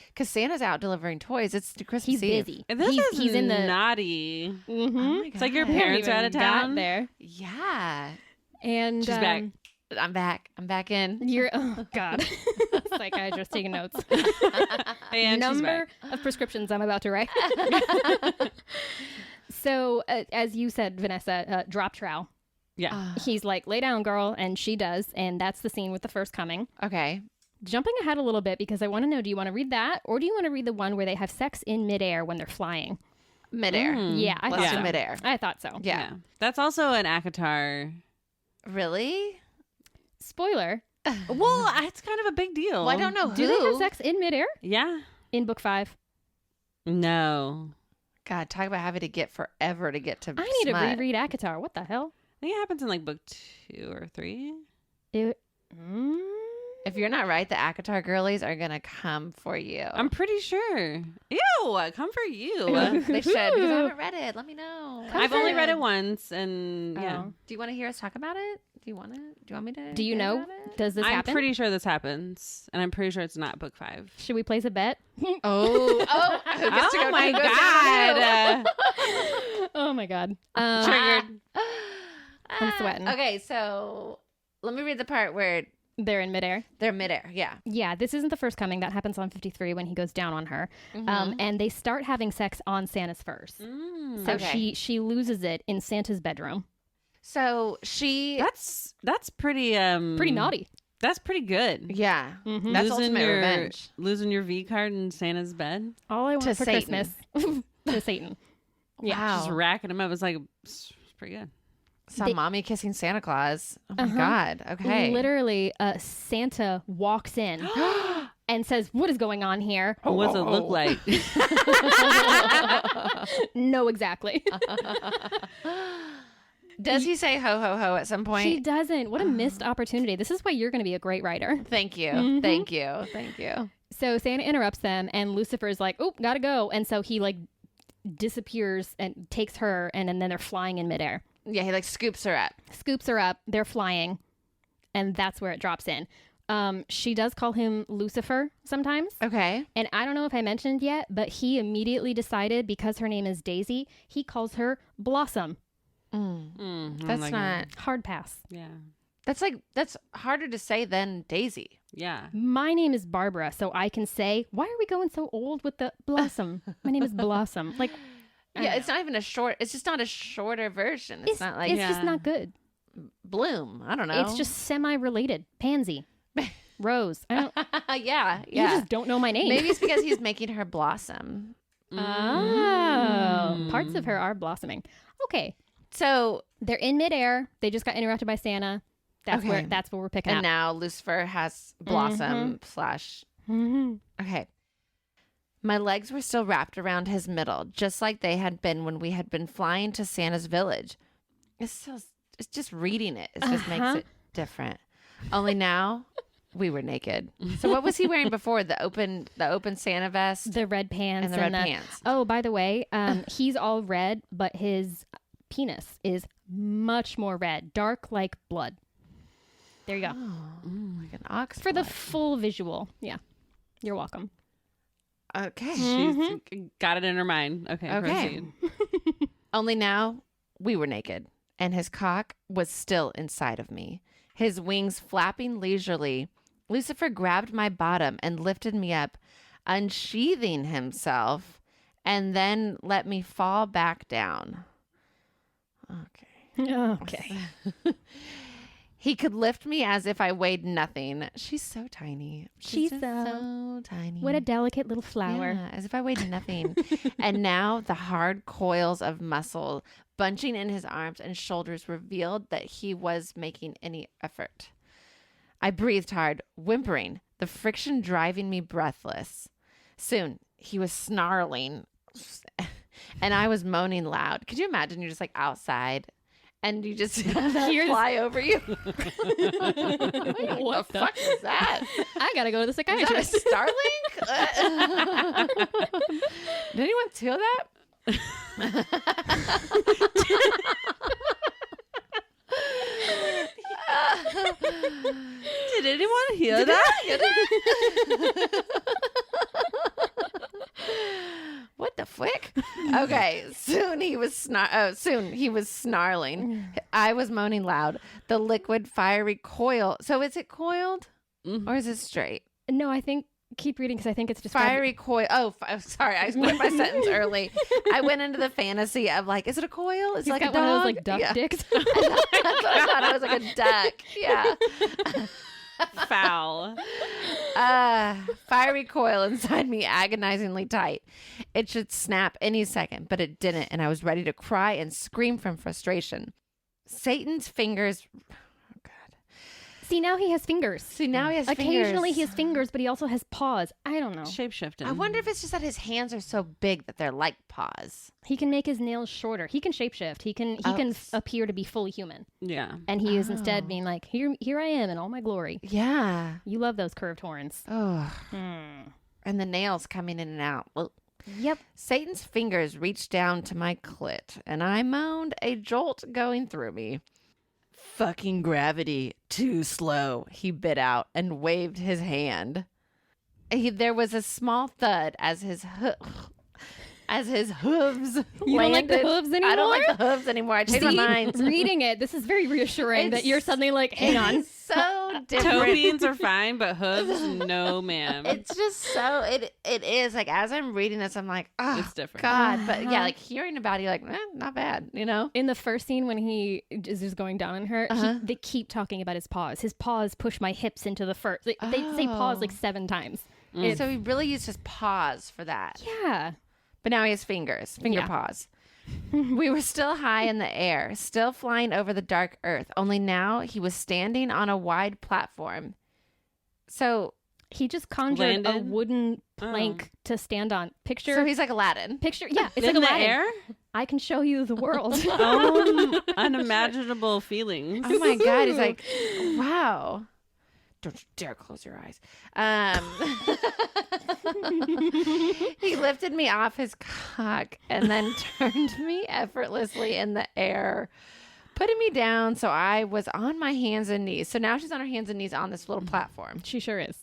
Because Santa's out delivering toys. It's Christmas He's Eve. busy. He's in the naughty. Mm-hmm. Oh it's like your parents are out of town. There. Yeah. And she's back. I'm back. I'm back in. You're God. Psychiatrist taking notes. And number of prescriptions I'm about to write. So as you said, Vanessa, drop trowel. Yeah. He's like, lay down, girl, and she does, and that's the scene with the first coming. Okay. jumping ahead a little bit because I want to know, do you want to read that or do you want to read the one where they have sex in midair when they're flying? Midair. Yeah, I Let's thought do so. midair. I thought so. Yeah. That's also an ACOTAR. Really? Spoiler. Well, it's kind of a big deal. Well, I don't know who. Do they have sex in midair? Yeah. In book 5. No. God, talk about having to get forever to get to I need smut. to reread ACOTAR. What the hell? I think it happens in like book 2 or 3. If you're not right, the ACOTAR girlies are going to come for you. I'm pretty sure. Ew, come for you. They should, because I haven't read it. Let me know. I've only read it once, and yeah. Oh. Do you want to hear us talk about it? Do you want me to? Do you hear know? about it? Does this I'm happen? pretty sure this happens, and I'm pretty sure it's not book 5. Should we place a bet? Oh, who gets to go Oh my who goes down god. who? Oh my god. Triggered. I'm sweating. Okay, so let me read the part where They're in midair. they're midair. Yeah. Yeah, this isn't the first coming. That happens on 53 when he goes down on her. And they start having sex on Santa's furs. So Okay. she loses it in Santa's bedroom. So she. That's pretty Pretty naughty. That's pretty good. Yeah. Mhm. That's losing ultimate your revenge. losing your V card in Santa's bed. All I want To for Satan. Christmas. To Satan. Yeah. Wow. Just racking him up. It's like it's pretty good. Saw They- mommy kissing Santa Claus. Oh my God. Okay. Literally, Santa walks in and says, "What is going on here?" What does it look like? No, exactly. Does he say ho ho ho at some point? He doesn't. What a missed opportunity. This is why you're going to be a great writer. Thank you. Mhm. Thank you. Thank you. So Santa interrupts them, and Lucifer's like, "Oh, gotta go," and so he like disappears and takes her, and then they're flying in midair. Yeah, he like scoops her up. Scoops her up. They're flying, and that's where it drops in. She does call him Lucifer sometimes. Okay. And I don't know if I mentioned yet, but he immediately decided because her name is Daisy, he calls her Blossom. That's not. Hard pass. Yeah. That's harder to say than Daisy. Yeah. My name is Barbara, so I can say, why are we going so old with the Blossom? My name is Blossom. Like, Yeah, it's not even a short. It's just not a shorter version. It's not like it's just not good. Bloom. I don't know. It's just semi-related. Pansy. Rose. I don't, yeah. You just don't know my name. Maybe it's because he's making her blossom. Oh. Parts of her are blossoming. Okay. So They're in midair. They just got interrupted by Santa. That's Okay. where we're picking and up. now Lucifer has blossom slash. Okay. My legs were still wrapped around his middle, just like they had been when we had been flying to Santa's village. It's just reading it. It just makes it different. Only now we were naked. So what was he wearing before? The open Santa vest The red pants and the red pants. Oh, by the way, he's all red, but his penis is much more red, dark like blood. There you go. Like an ox. For the blood. full visual. Yeah. You're welcome. Okay. She's got it in her mind. Okay. Okay. Proceed. Only now we were naked, and his cock was still inside of me. His wings flapping leisurely, Lucifer grabbed my bottom and lifted me up, unsheathing himself, and then let me fall back down. Okay. Okay. He could lift me as if I weighed nothing. She's so tiny. She's just so tiny. What a delicate little flower. Yeah, as if I weighed nothing. And now the hard coils of muscle bunching in his arms and shoulders revealed that he was making any effort. I breathed hard, whimpering, the friction driving me breathless. Soon he was snarling and I was moaning loud. Could you imagine you're just like outside and you just fly over you? What the fuck is that? I gotta go to the Is that psychiatrist. a Starlink? Did anyone steal that? Did anyone hear that? What the flick? Okay, soon he was snarling. I was moaning loud. The liquid fiery coil. So is it coiled or is it straight? No, I think keep reading because I think it's just Fiery coil. Oh, sorry, I quit my sentence early. I went into the fantasy of like, is it a coil? Is it like got a dog? one of those like duck Yeah. dicks. That's what I thought. It was like a duck. Yeah. Foul. Fiery coil inside me, agonizingly tight. It should snap any second, but it didn't, and I was ready to cry and scream from frustration. Satan's fingers... See, now he has fingers. Occasionally fingers. he has fingers, but he also has paws. I don't know. Shapeshifting. I wonder if it's just that his hands are so big that they're like paws. He can make his nails shorter. He can shapeshift. He can appear to be fully human. Yeah. And he is instead being like, here I am in all my glory. Yeah. You love those curved horns. Oh. And the nails coming in and out. Well, yep. Satan's fingers reached down to my clit, and I moaned, a jolt going through me. Fucking gravity, too slow, he bit out and waved his hand. There was a small thud as his hooves You landed. don't like the hooves anymore? I don't like the hooves anymore. I changed my mind. Reading it, this is very reassuring that you're suddenly like, hang on. It's so different. Toe beans are fine, but hooves, no, ma'am. It's just so it is like as I'm reading this, I'm like, oh, It's different. God, but yeah, like hearing about it, you're like, not bad, you know. In the first scene when he is just going down on her, they keep talking about his paws. His paws push my hips into the fur. They say paws like 7 times. So he really used his paws for that. Yeah. But now he has finger paws. We were still high in the air, still flying over the dark earth, only now he was standing on a wide platform. So he just conjured a Landed? wooden plank to stand on. so he's like Aladdin. Yeah, it's in like the Aladdin. air? I can show you the world. Unimaginable feelings. Oh my God, he's like, wow. Don't you dare close your eyes. He lifted me off his cock and then turned me effortlessly in the air, putting me down so I was on my hands and knees. So now she's on her hands and knees on this little platform. She sure is.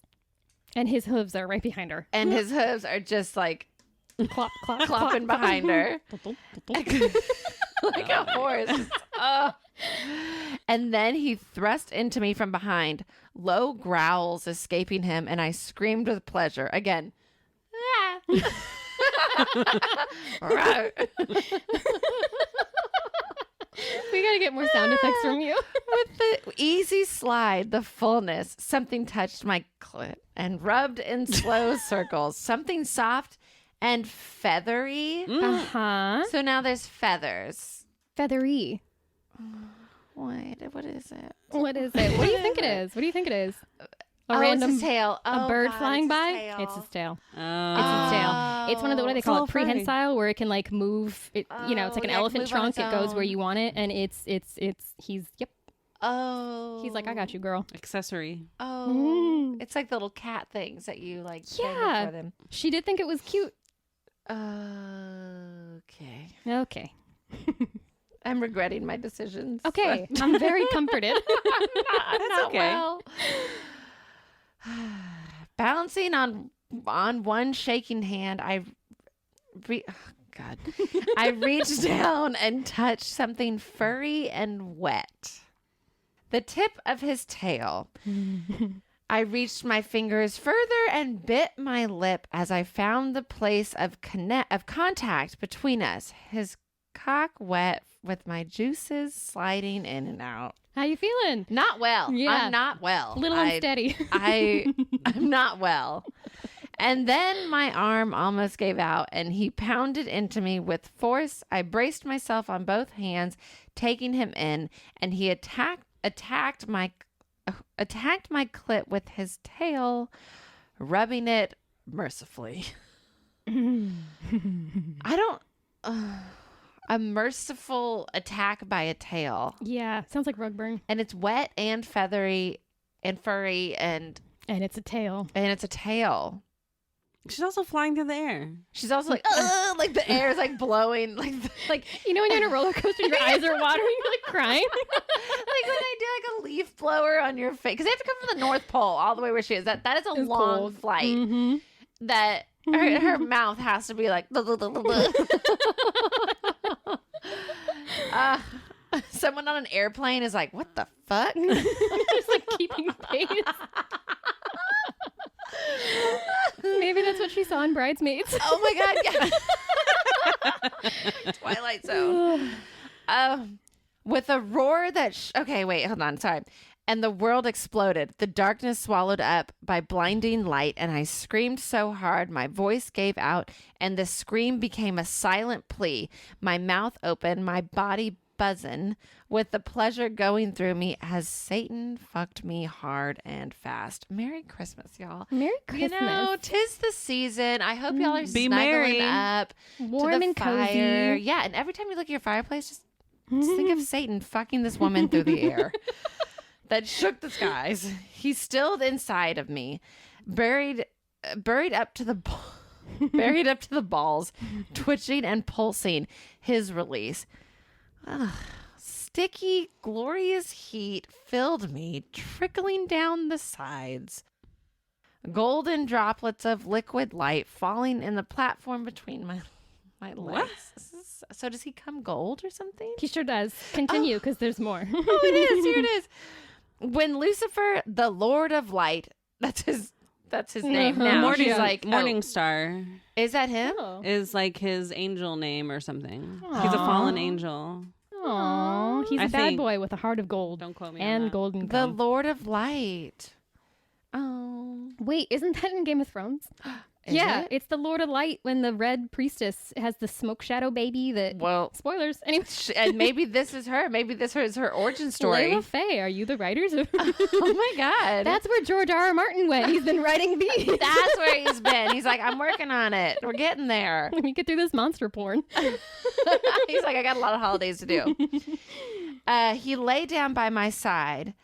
And his hooves are right behind her. And his hooves are just like Clop, clop, clopping behind her. Like a horse. Oh. And then he thrust into me from behind, low growls escaping him, and I screamed with pleasure. Again. Right. We gotta get more sound effects from you. With the easy slide, the fullness, something touched my clit and rubbed in slow circles. Something soft and feathery. Uh-huh. So now there's feathers. Feathery. Wait, what is it? What is it? What do you think it is? What do you think it is? It's his tail. A bird flying by? Tail. It's his tail. Oh. It's his tail. It's one of the, what do they call it? furry. Prehensile, where it can like move. It, you know, it's like an yeah, it can elephant move on trunk. its It goes where own. you want it, and he's Oh. He's like, I got you, girl. Accessory. Oh. It's like the little cat things that you like. Yeah. For them. She did think it was cute. Okay. Okay. I'm regretting my decisions. Okay. I'm very comforted. I'm not okay. well. Balancing on one shaking hand, I reached down and touched something furry and wet. The tip of his tail. I reached my fingers further and bit my lip as I found the place of contact between us. His cock wet with my juices sliding in and out. How you feeling? Not well. Yeah. I'm not well. A little unsteady. I'm not well. And then my arm almost gave out and he pounded into me with force. I braced myself on both hands, taking him in, and he attacked my clit with his tail, rubbing it mercifully. A merciful attack by a tail. Yeah. Sounds like rug burn. And it's wet and feathery and furry and it's a tail. it's a tail. She's also flying through the air. She's also like, like the air is like blowing, like You know when you're in a roller coaster, your eyes are watering, you're like crying. like when they do like a leaf blower on your face, because they have to come from the North Pole all the way where she is. That is a It's long cold. flight. Mm-hmm. That her mouth has to be like. Someone on an airplane is like, what the fuck? Just like keeping pace. Maybe that's what she saw in Bridesmaids. Oh my God, yeah. Twilight Zone. With a roar that... okay, wait, hold on, sorry. and the world exploded. The darkness swallowed up by blinding light, and I screamed so hard my voice gave out, and the scream became a silent plea. My mouth open, my body buzzing with the pleasure going through me as Satan fucked me hard and fast. Merry Christmas, y'all. Merry Christmas. You know, 'tis the season. I hope y'all are Be snuggling merry. up Warm to the and fire. cozy. Yeah, and every time you look at your fireplace, just think of Satan fucking this woman through the air that shook the skies. He's still inside of me, buried up to the buried up to the balls, twitching and pulsing. His release. Ugh. Sticky, glorious heat filled me, trickling down the sides. Golden droplets of liquid light falling in the platform between my legs. So does he come gold or something? He sure does. Continue, because there's more. Oh, it is. Here it is. When Lucifer, the Lord of Light, that's his name now. Morning, She's Morning Star is that him? Oh. is like his angel name or something. He's a fallen angel. Aw, he's I a bad think- boy with a heart of gold. Don't quote me on And that. golden The gum. Lord of Light. Oh. Wait, isn't that in Game of Thrones? Is yeah, it? it's the Lord of Light when the red priestess has the smoke shadow baby that... Well, Spoilers. Anyway. and maybe this is her. Maybe this is her origin story. Layla Fae, are you the writers? Oh my God. That's where George R.R. Martin went. He's been writing these. That's where he's been. He's like, I'm working on it. We're getting there. Let me get through this monster porn. He's like, I got a lot of holidays to do. He lay down by my side.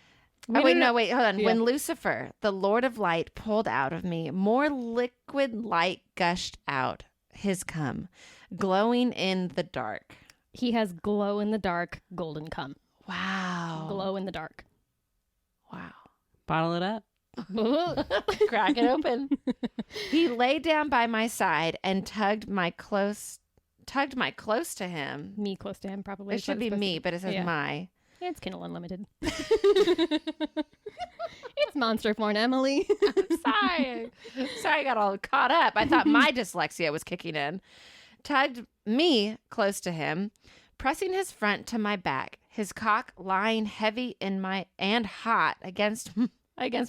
Hold on. Yeah. When Lucifer, the Lord of Light, pulled out of me, more liquid light gushed out. His cum, glowing in the dark. He has glow in the dark golden cum. Wow. Glow in the dark. Wow. Bottle it up. Crack it open. He lay down by my side and tugged my close to him. Me close to him, probably. It is what should be it's supposed me, to but it says Yeah. my. It's Kindle Unlimited. It's monster porn, Emily. Sorry, I got all caught up. I thought my dyslexia was kicking in. Tugged me close to him, pressing his front to my back, his cock lying heavy and hot against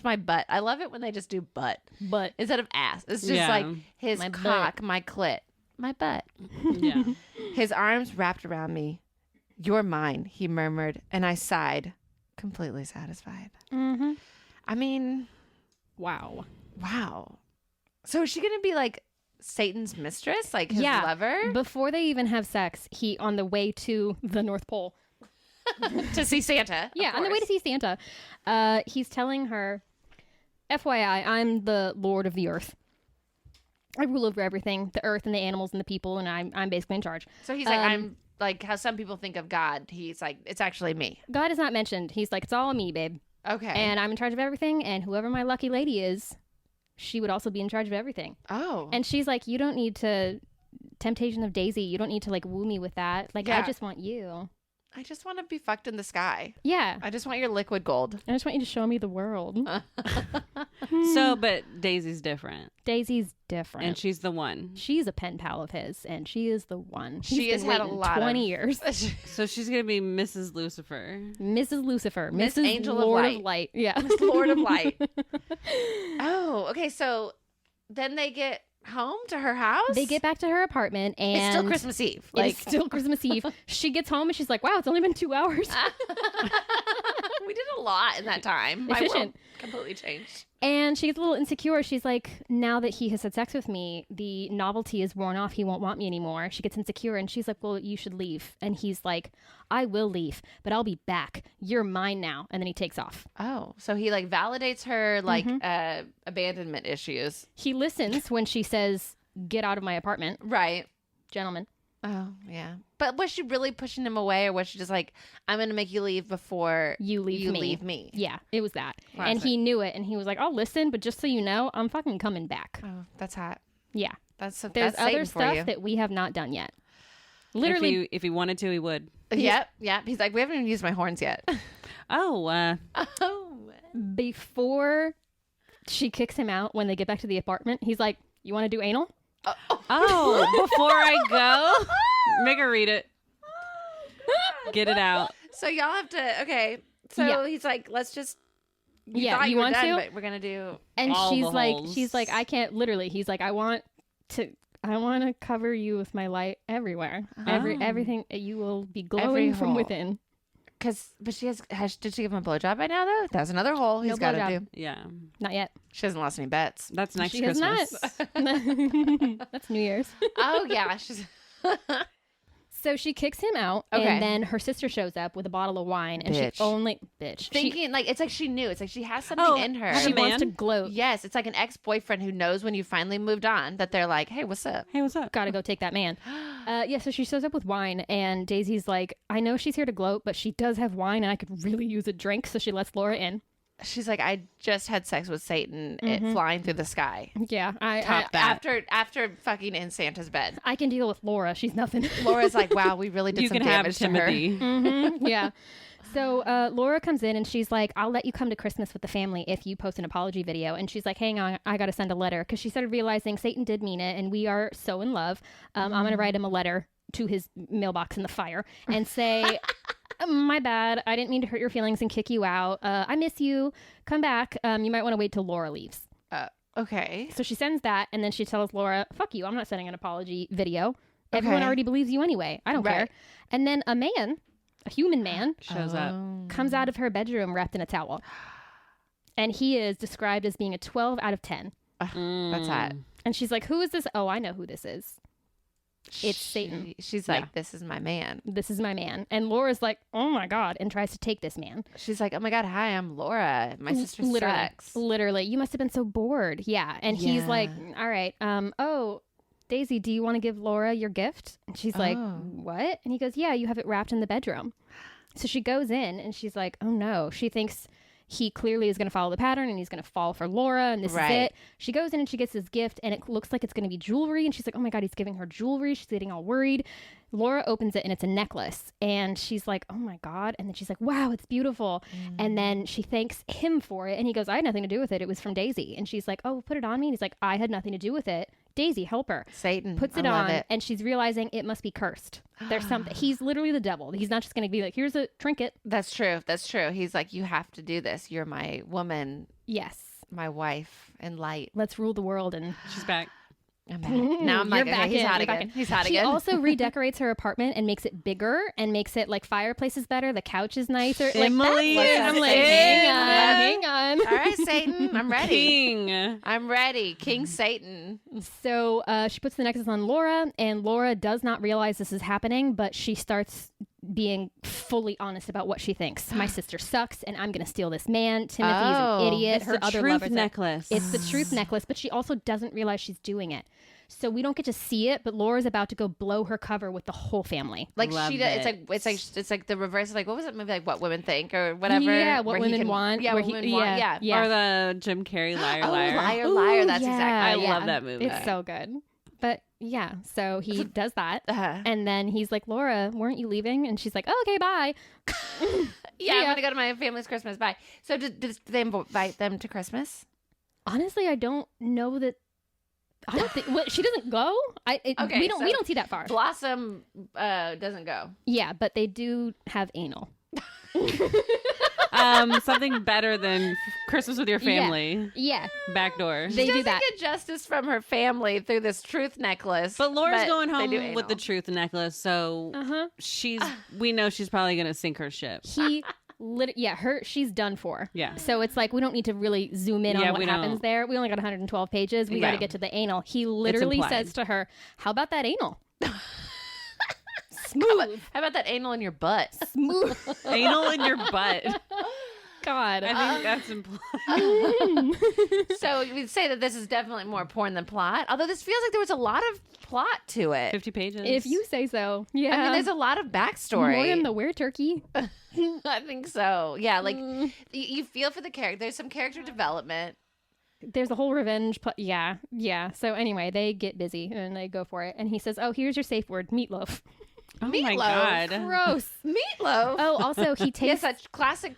my butt. I love it when they just do butt But instead of ass. It's just Yeah. like his My butt. cock, my clit, my butt. Yeah. His arms wrapped around me. You're mine, he murmured, and I sighed, completely satisfied. mm-hmm. I mean, Wow. wow. So is she going to be like Satan's mistress, like his Yeah. lover? Before they even have sex, he on the way to the North Pole. To see Santa. Yeah, on the way to see Santa. He's telling her, FYI, I'm the Lord of the Earth. I rule over everything, the earth and the animals and the people, and I'm basically in charge. So he's like, I'm like how some people think of God. He's like, it's actually me. God is not mentioned. He's like, it's all me, babe. Okay. And I'm in charge of everything, and whoever my lucky lady is, she would also be in charge of everything. oh. And she's like, you don't need to, Temptation of Daisy, you don't need to like woo me with that. Like, I Yeah. just want you. I just want to be fucked in the sky. Yeah. I just want your liquid gold. I just want you to show me the world. So, but Daisy's different, Daisy's different. and she's the one. She's a pen pal of his, and she is the one. She He's has been had a waiting lot 20 of years. So she's gonna be Mrs. Lucifer. Mrs. Lucifer, Miss Mrs. Angel of Lord Light. of Light. Yeah. Lord of Light. Oh, okay. So then they get home to her house? They get back to her apartment, and It's still Christmas Eve. It's still Christmas Eve. She gets home and she's like, "Wow, it's only been 2 hours." We did a lot in that time. My world Efficient. completely changed. And she gets a little insecure. She's like, now that he has had sex with me, the novelty is worn off. He won't want me anymore. She gets insecure and she's like, well, you should leave. And he's like, I will leave, but I'll be back. You're mine now. And then he takes off. Oh, so he like validates her like abandonment issues. He listens when she says, get out of my apartment, Right. gentlemen. Oh, yeah. But was she really pushing him away, or was she just like, I'm going to make you leave before You leave me? Yeah, it was that. Classic. And he knew it. And he was like, I'll listen, but just so you know, I'm fucking coming back. Oh, that's hot. Yeah. There's There's other Satan for you. stuff that we have not done yet. Literally. If he wanted to, he would. Yep. He's like, we haven't even used my horns yet. Oh, Oh. Before she kicks him out when they get back to the apartment, he's like, you want to do anal? oh! Before I go, make her read it. Get it out. So y'all have to, okay. So Yeah. he's like, let's just. Yeah, thought you were want done, to? But we're gonna do. And all she's the like, holes. I can't literally. He's like, I want to cover you with my light everywhere. Everything, you will be glowing from hole. within. But she did she give him a blowjob by now though? That's another hole he's got to blowjob. do. Yeah. Not yet. She hasn't lost any bets. That's next She has Christmas. not. That's New Year's. Oh yeah, she's. So she kicks him out, Okay. and then her sister shows up with a bottle of wine, and Bitch. she Thinking like it's like she knew. It's like she has something Oh, in her. has she a wants to man? gloat. Yes, it's like an ex-boyfriend who knows when you finally moved on that they're like, hey, what's up? Hey, what's up? Gotta go take that man. Yeah, so she shows up with wine, and Daisy's like, I know she's here to gloat, but she does have wine, and I could really use a drink, so she lets Laura in. She's like, I just had sex with Satan, it flying through the sky. Yeah, Top that. After fucking in Santa's bed. I can deal with Laura. She's nothing. Laura's like, wow, we really did You some can have damage to her. Timothy. Yeah. So Laura comes in and she's like, I'll let you come to Christmas with the family if you post an apology video. And she's like, hang on, I got to send a letter. Because she started realizing Satan did mean it and we are so in love. I'm going to write him a letter to his mailbox in the fire and say, my bad. I didn't mean to hurt your feelings and kick you out. I miss you. Come back. You might want to wait till Laura leaves. Okay. So she sends that and then she tells Laura, fuck you. I'm not sending an apology video. Everyone Okay. already believes you anyway. I don't care. Right. And then a man, a human man, Shows up. comes out of her bedroom wrapped in a towel. And he is described as being a 12 out of 10. That's hot. And she's like, who is this? Oh, I know who this is. It's Satan. She's like, this is my man. This is my man. And Laura's like, oh my God, and tries to take this man. She's like, oh my God, hi, I'm Laura. My sister Literally. sucks. Literally. You must have been so bored. Yeah. And he's Yeah. like, all right. Oh, Daisy, do you want to give Laura your gift? And she's like, Oh. what? And he goes, yeah, you have it wrapped in the bedroom. So she goes in and she's like, oh no. She thinks he clearly is going to follow the pattern and he's going to fall for Laura and this Right. is it. She goes in and she gets his gift and it looks like it's going to be jewelry. And she's like, oh my God, he's giving her jewelry. She's getting all worried. Laura opens it and it's a necklace. And she's like, oh my God. And then she's like, wow, it's beautiful. And then she thanks him for it. And he goes, I had nothing to do with it. It was from Daisy. And she's like, oh, put it on me. And he's like, I had nothing to do with it. Daisy, help her. Satan. Puts it I love on it. and she's realizing it must be cursed. There's something. He's literally the devil. He's not just going to be like, here's a trinket. That's true. That's true. He's like, you have to do this. You're my woman, Yes. my wife, and light. Let's rule the world. And She's back. I'm back. Now I'm like, You're okay, back he's in, hot you're back again. in. He's hot She again. also redecorates her apartment and makes it bigger and makes it like fireplace is better. The couch is nicer. Emily like, is I'm like, in. hang on. All right, Satan, I'm ready. King. I'm ready. King Satan. So she puts the necklace on Laura, and Laura does not realize this is happening, but she starts being fully honest about what she thinks. My sister sucks, and I'm going to steal this man. Timothy's Oh, an idiot. It's Her the other truth lovers. necklace. It's the truth necklace, but she also doesn't realize she's doing it. So we don't get to see it, but Laura's about to go blow her cover with the whole family. Like Love she does. it. It's like the reverse. Of like what was it movie? Like What Women Think or whatever. Yeah, What where he Women Want, Yeah, where what he- women want. yeah. Yeah. Or the Jim Carrey Liar Oh, Liar. liar, Ooh, liar. That's yeah, exactly. I love that movie. It's so good. But yeah, so he does that. Uh-huh. And then he's like, Laura, weren't you leaving? And she's like, oh, okay, bye. Yeah, I'm ya. gonna go to my family's Christmas. Bye. So did they invite them to Christmas? Honestly, I don't know that. I don't think she doesn't go. Okay, we don't so- we don't see that far. Blossom doesn't go. Yeah, but they do have anal. Something better than Christmas with your family. Yeah, Backdoor. they She do doesn't that. get justice from her family through this truth necklace. But Laura's going they do home with the anal. truth necklace, so Uh-huh. we know she's probably gonna sink her ship. He she's done for. Yeah. So it's like we don't need to really zoom in Yeah, on what we happens don't. there. We only got 112 pages. We got Yeah. to get to the anal. He literally implied. says to her, "How about that anal?" Smooth, How about that anal in your butt? smooth. Anal in your butt. God. I think that's implied. So we'd say that this is definitely more porn than plot. Although this feels like there was a lot of plot to it. 50 pages. If you say so. Yeah. I mean, there's a lot of backstory. Morgan the were-turkey. I think so. Yeah, like you feel for the character. There's some character development. There's a whole revenge. Yeah. So anyway, they get busy and they go for it. And he says, "Oh, here's your safe word, meatloaf." oh my Meatloaf. god. Gross. Meatloaf. Oh, also he yes, tastes that's classic,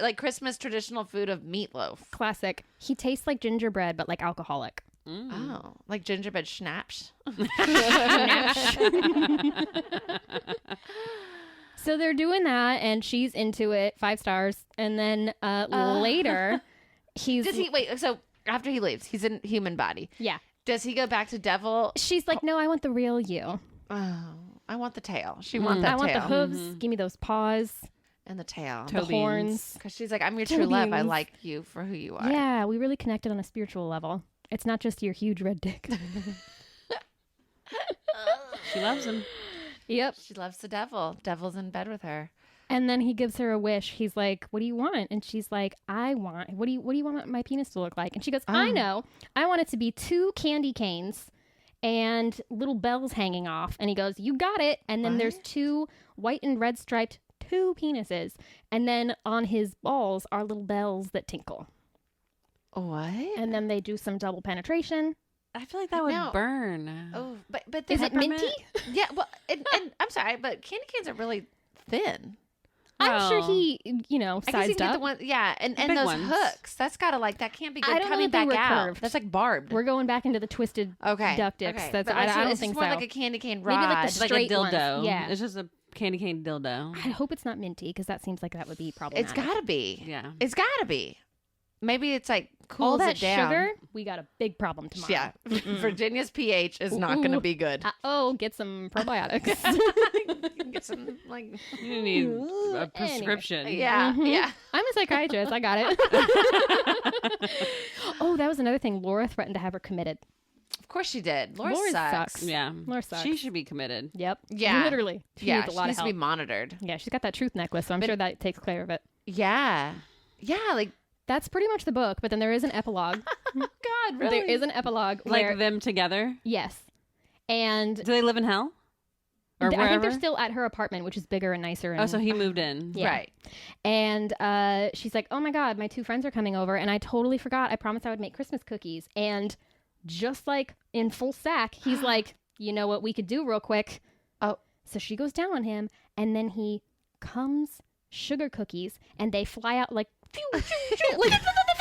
like Christmas traditional food of meatloaf. classic. He tastes like gingerbread, but like alcoholic. Oh, like gingerbread schnapps. So they're doing that, and she's into it. 5 stars. And then later, Does he wait? So after he leaves, he's in human body. Yeah. Does he go back to devil? She's like, no, I want the real you. Oh, I want the tail. She wants that I want tail. the hooves. Give me those paws. And the tail. The horns. Because she's like, I'm your Toe true love. I beans. like you for who you are. Yeah, we really connected on a spiritual level. It's not just your huge red dick. She loves him. Yep. She loves the devil. Devil's in bed with her. And then he gives her a wish. He's like, what do you want? And she's like, what do you want my penis to look like? And she goes, I know. I want it to be 2 candy canes and little bells hanging off. And he goes, you got it. And then there's 2 white and red striped 2 penises. And then on his balls are little bells that tinkle. What? And then they do some double penetration. I feel like that would burn. Oh, but Is it Peppermint? minty? yeah. Well, and I'm sorry, but candy canes are really thin. I'm sure Well, he, I guess you can sized get up. the one, yeah, and big those ones. hooks. That's gotta that can't be good I don't know coming if they back were out. curved. That's like barbed. We're going back into the twisted duck dicks. Okay. That's But I don't it's think more so. like a candy cane Maybe rod. like the It's like a straight ones. dildo. Yeah. It's just a candy cane dildo. I hope it's not minty because that seems like that would be problematic. It's gotta be. Yeah. It's gotta be. Maybe it's like cools all that it down. sugar. We got a big problem tomorrow. Yeah. Virginia's pH is not going to Ooh. be good. Get some probiotics. You can get some like You need a prescription. yeah, yeah. I'm a psychiatrist. I got it. Oh, that was another thing. Laura threatened to have her committed. Of course she did. Laura Laura sucks. sucks. Yeah. Laura sucks. She should be committed. Yep. Yeah. Literally. She Yeah, needs a she lot needs of to be help. monitored. Yeah, she's got that truth necklace, so I'm sure that takes care of it. Yeah. Yeah, like That's pretty much the book, but then there is an epilogue. God, really? There is an epilogue where Like them together. yes. And Do they live in hell? Or I think wherever? they're still at her apartment, which is bigger and nicer. And, Oh, so he moved in. Yeah. Right. And she's like, oh my God, my 2 friends are coming over. And I totally forgot. I promised I would make Christmas cookies. And just like in full sack, he's like, you know what we could do real quick? Oh. So she goes down on him. And then he comes sugar cookies and they fly out like, like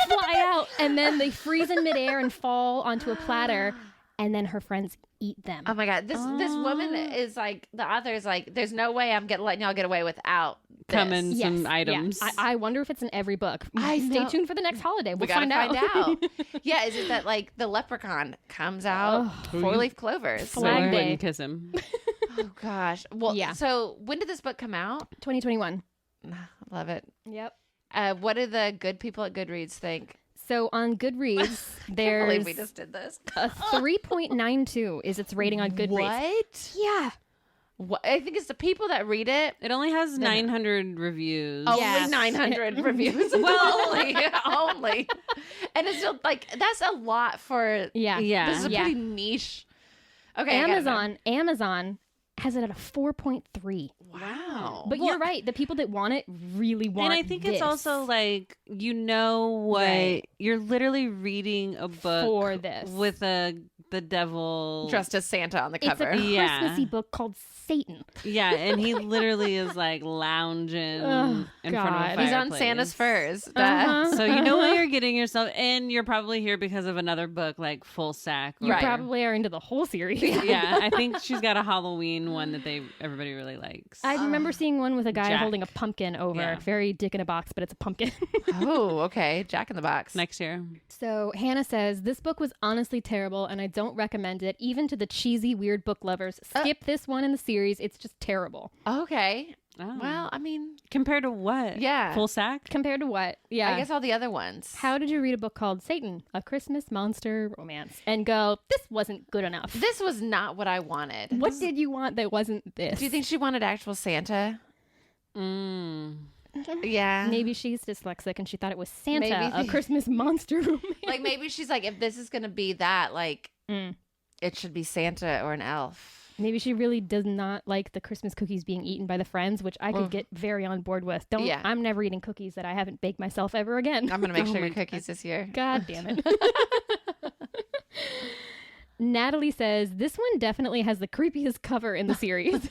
fly out. And then they freeze in midair and fall onto a platter. And then her friends eat them. Oh my God. This woman is like, the author is like, there's no way I'm letting y'all get away without this. Coming Yes. some Yeah. items. I wonder if it's in every book. I Stay know. tuned for the next holiday. We We'll gotta find out. Yeah, is it that like the leprechaun comes out 4-leaf clovers? So Flag you Day. wouldn't kiss him. Oh gosh. Well, Yeah. So when did this book come out? 2021. Love it. Yep. What do the good people at Goodreads think? So on Goodreads, I can't there's believe we just did this. a 3.92 is its rating on Goodreads. What? Yeah. What? I think it's the people that read it. It only has 900 reviews. Yes. Only 900 reviews. Well, only. And it's still like, that's a lot for, Yeah. Yeah. this is a Yeah. pretty niche. Okay. I gotta know. Amazon has it at a 4.3. Wow. But you're right. The people that want it really want And I think this it's also like, you know what? Right. You're literally reading a book for this. with the devil. Dressed as Santa on the It's cover. a Yeah. Christmassy book called Satan. Yeah, and he literally is like lounging Oh, in front of a God. fireplace. He's on Santa's furs. Uh-huh. So you know what you're getting yourself, and you're probably here because of another book like Full Sack. You Right. probably are into the whole series. Yeah, I think she's got a Halloween one that everybody really likes. I remember seeing one with a guy Jack. holding a pumpkin over. Yeah. Very Dick in a box, but it's a pumpkin. Oh, okay. Jack in the Box. Next year. So Hannah says, this book was honestly terrible and I don't recommend it, even to the cheesy, weird book lovers. Skip this one in the series. It's just terrible. Okay. Oh. Well, I mean, Compared to what? Yeah. Full Sack? Compared to what? Yeah. I guess all the other ones. How did you read a book called Satan, a Christmas monster romance, and go, this wasn't good enough? This was not what I wanted. What did you want that wasn't this? Do you think she wanted actual Santa? Mm. Yeah. Maybe she's dyslexic and she thought it was Santa, Maybe a Christmas monster romance? Like maybe she's like, if this is going to be that, like, Mm. it should be Santa or an elf. Maybe she really does not like the Christmas cookies being eaten by the friends, which I could get very on board with. Yeah. I'm never eating cookies that I haven't baked myself ever again. I'm going to make Oh sugar my cookies this year. God damn it. Natalie says, this one definitely has the creepiest cover in the series.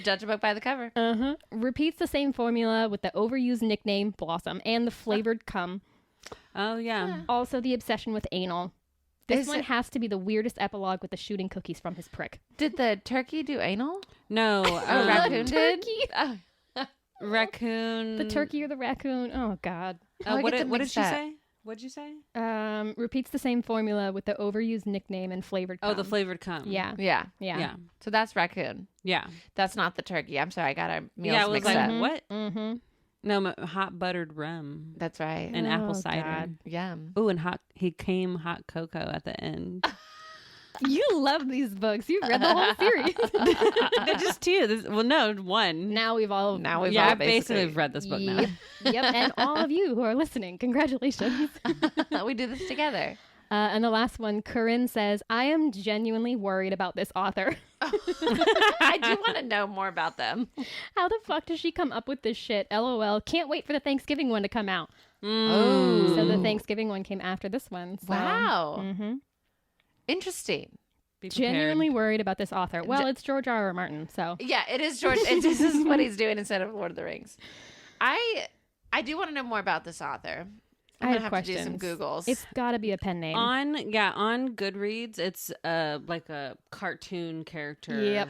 Judge a book by the cover. Uh-huh. Repeats the same formula with the overused nickname Blossom and the flavored cum. Oh, yeah. Also the obsession with anal. This Is one it- has to be the weirdest epilogue with the shooting cookies from his prick. Did the turkey do anal? No. Oh, raccoon did? Turkey. Oh. Raccoon. The turkey or the raccoon. Oh, God. What did she say? What'd you say? Repeats the same formula with the overused nickname and flavored cum. Oh, the flavored cum. Yeah. Yeah. So that's raccoon. Yeah. That's not the turkey. I'm sorry, I got our meals Yeah, I was mixed like, up. what? Mm-hmm. No, hot buttered rum That's right. and apple Oh, cider. God. Yum. Oh, and hot cocoa at the end. You love these books. You've read the whole series. They're just two. One. Now we've all I basically have read this book now. Yep. And all of you who are listening, congratulations. We do this together. And the last one, Corinne says, I am genuinely worried about this author. I do want to know more about them. How the fuck does she come up with this shit? LOL. Can't wait for the Thanksgiving one to come out. Oh. So the Thanksgiving one came after this one. So. Wow. Mm-hmm. Interesting. Be prepared. Genuinely worried about this author. Well, it's George R.R. Martin, so. Yeah, it is George. This is what he's doing instead of Lord of the Rings. I do want to know more about this author. I'm gonna have to do some Googles. It's got to be a pen name. On Goodreads, it's like a cartoon character. Yep.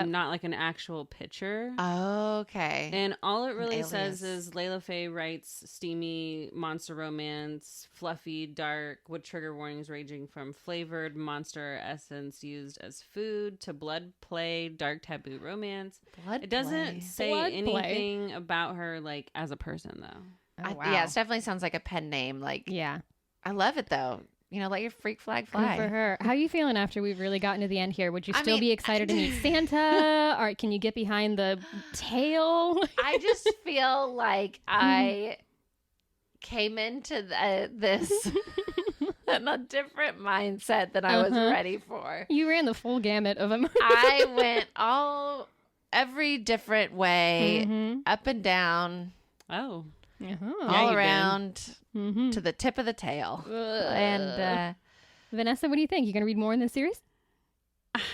Not like an actual picture. Okay. And all it really alias. says is Layla Fae writes steamy monster romance, fluffy, dark, with trigger warnings ranging from flavored monster essence used as food to blood play, dark taboo romance. Blood It doesn't play. say Blood anything about her like as a person though. Oh, wow. Yeah, it definitely sounds like a pen name. Like, Yeah. I love it though. Let your freak flag Good fly. for her. How are you feeling after we've really gotten to the end here? Would you I still mean, be excited to meet Santa? Or can you get behind the tail? I just feel like I came into this in a different mindset than I was ready for. You ran the full gamut of emotions. I went every different way, Mhm. up and down, Oh. Uh-huh. all you did. around Mhm. to the tip of the tail. And Vanessa, what do you think? You going to read more in this series?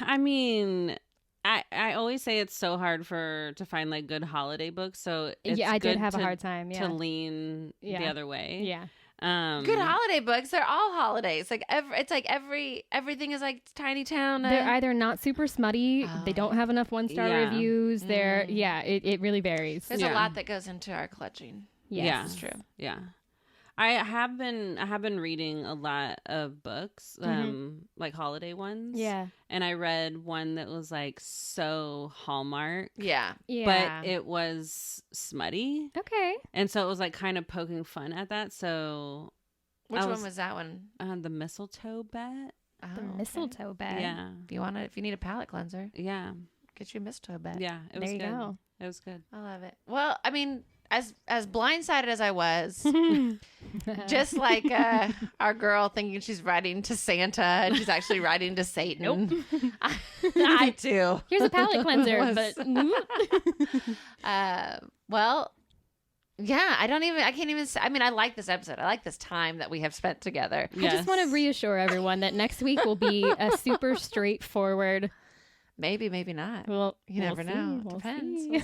I mean, I always say it's so hard to find like good holiday books. So it's I did good have a hard time. to Yeah. lean the other way. Yeah. good holiday books. They're all holidays. Like everything is like Tiny Town. They're either not super smutty. They Oh. don't have enough 1-star Yeah. reviews. It really varies. There's Yeah. a lot that goes into our clutching. Yes. Yeah. It's true. Yeah. I have been reading a lot of books, like holiday ones. Yeah. And I read one that was like so Hallmark. Yeah. Yeah. But it was smutty. Okay. And so it was like kind of poking fun at that. So Which one was that one? the mistletoe bet. Oh, The okay. mistletoe bed. Yeah. If you need a palate cleanser, Yeah. get you a mistletoe bed. Yeah. It was There you good. go. It was good. I love it. Well, I mean, as blindsided as I was, just like our girl thinking she's writing to Santa and she's actually writing to Satan. Nope. I too. Here's a palate cleanser, Was- but Well, yeah, I can't even say, I mean, I like this episode. I like this time that we have spent together. I just want to reassure everyone that next week will be a super straightforward. Maybe, maybe not. Well, You never we'll know. see, we'll Depends. see. We'll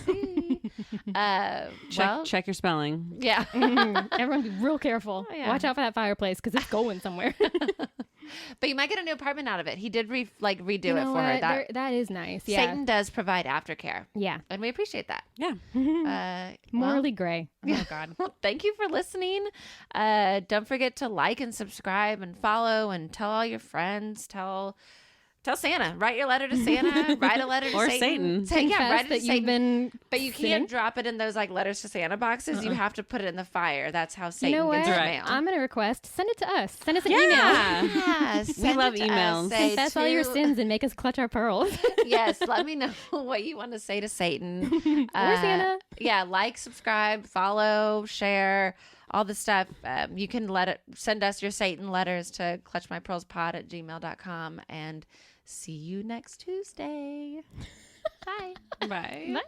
see. Well, check your spelling. yeah. Everyone be real careful. Oh, yeah. Watch out for that fireplace because it's going somewhere. But you might get a new apartment out of it. He did redo You it know for her. what? That is nice. Yeah. Satan does provide aftercare, Yeah. and we appreciate that. Yeah. Morally gray. Oh God. Well, thank you for listening. Don't forget to like and subscribe and follow and tell all your friends. Tell Santa. Write your letter to Santa. Write a letter to Or Satan. Satan. Confess Write it to that you've Satan. been But you sinning. can't drop it in those like letters to Santa boxes. You have to put it in the fire. That's how Satan You know what? gets his Right. mail. I'm going to request, send it to us. Send us an email. Yeah, We send love it to us. emails. Say Confess all your to- sins and make us clutch our pearls. Yes, let me know what you want to say to Satan. Or Santa. Yeah, like, subscribe, follow, share, all the stuff. You can send us your Satan letters to clutchmypearlspod@gmail.com, and see you next Tuesday. Bye. Bye. Bye.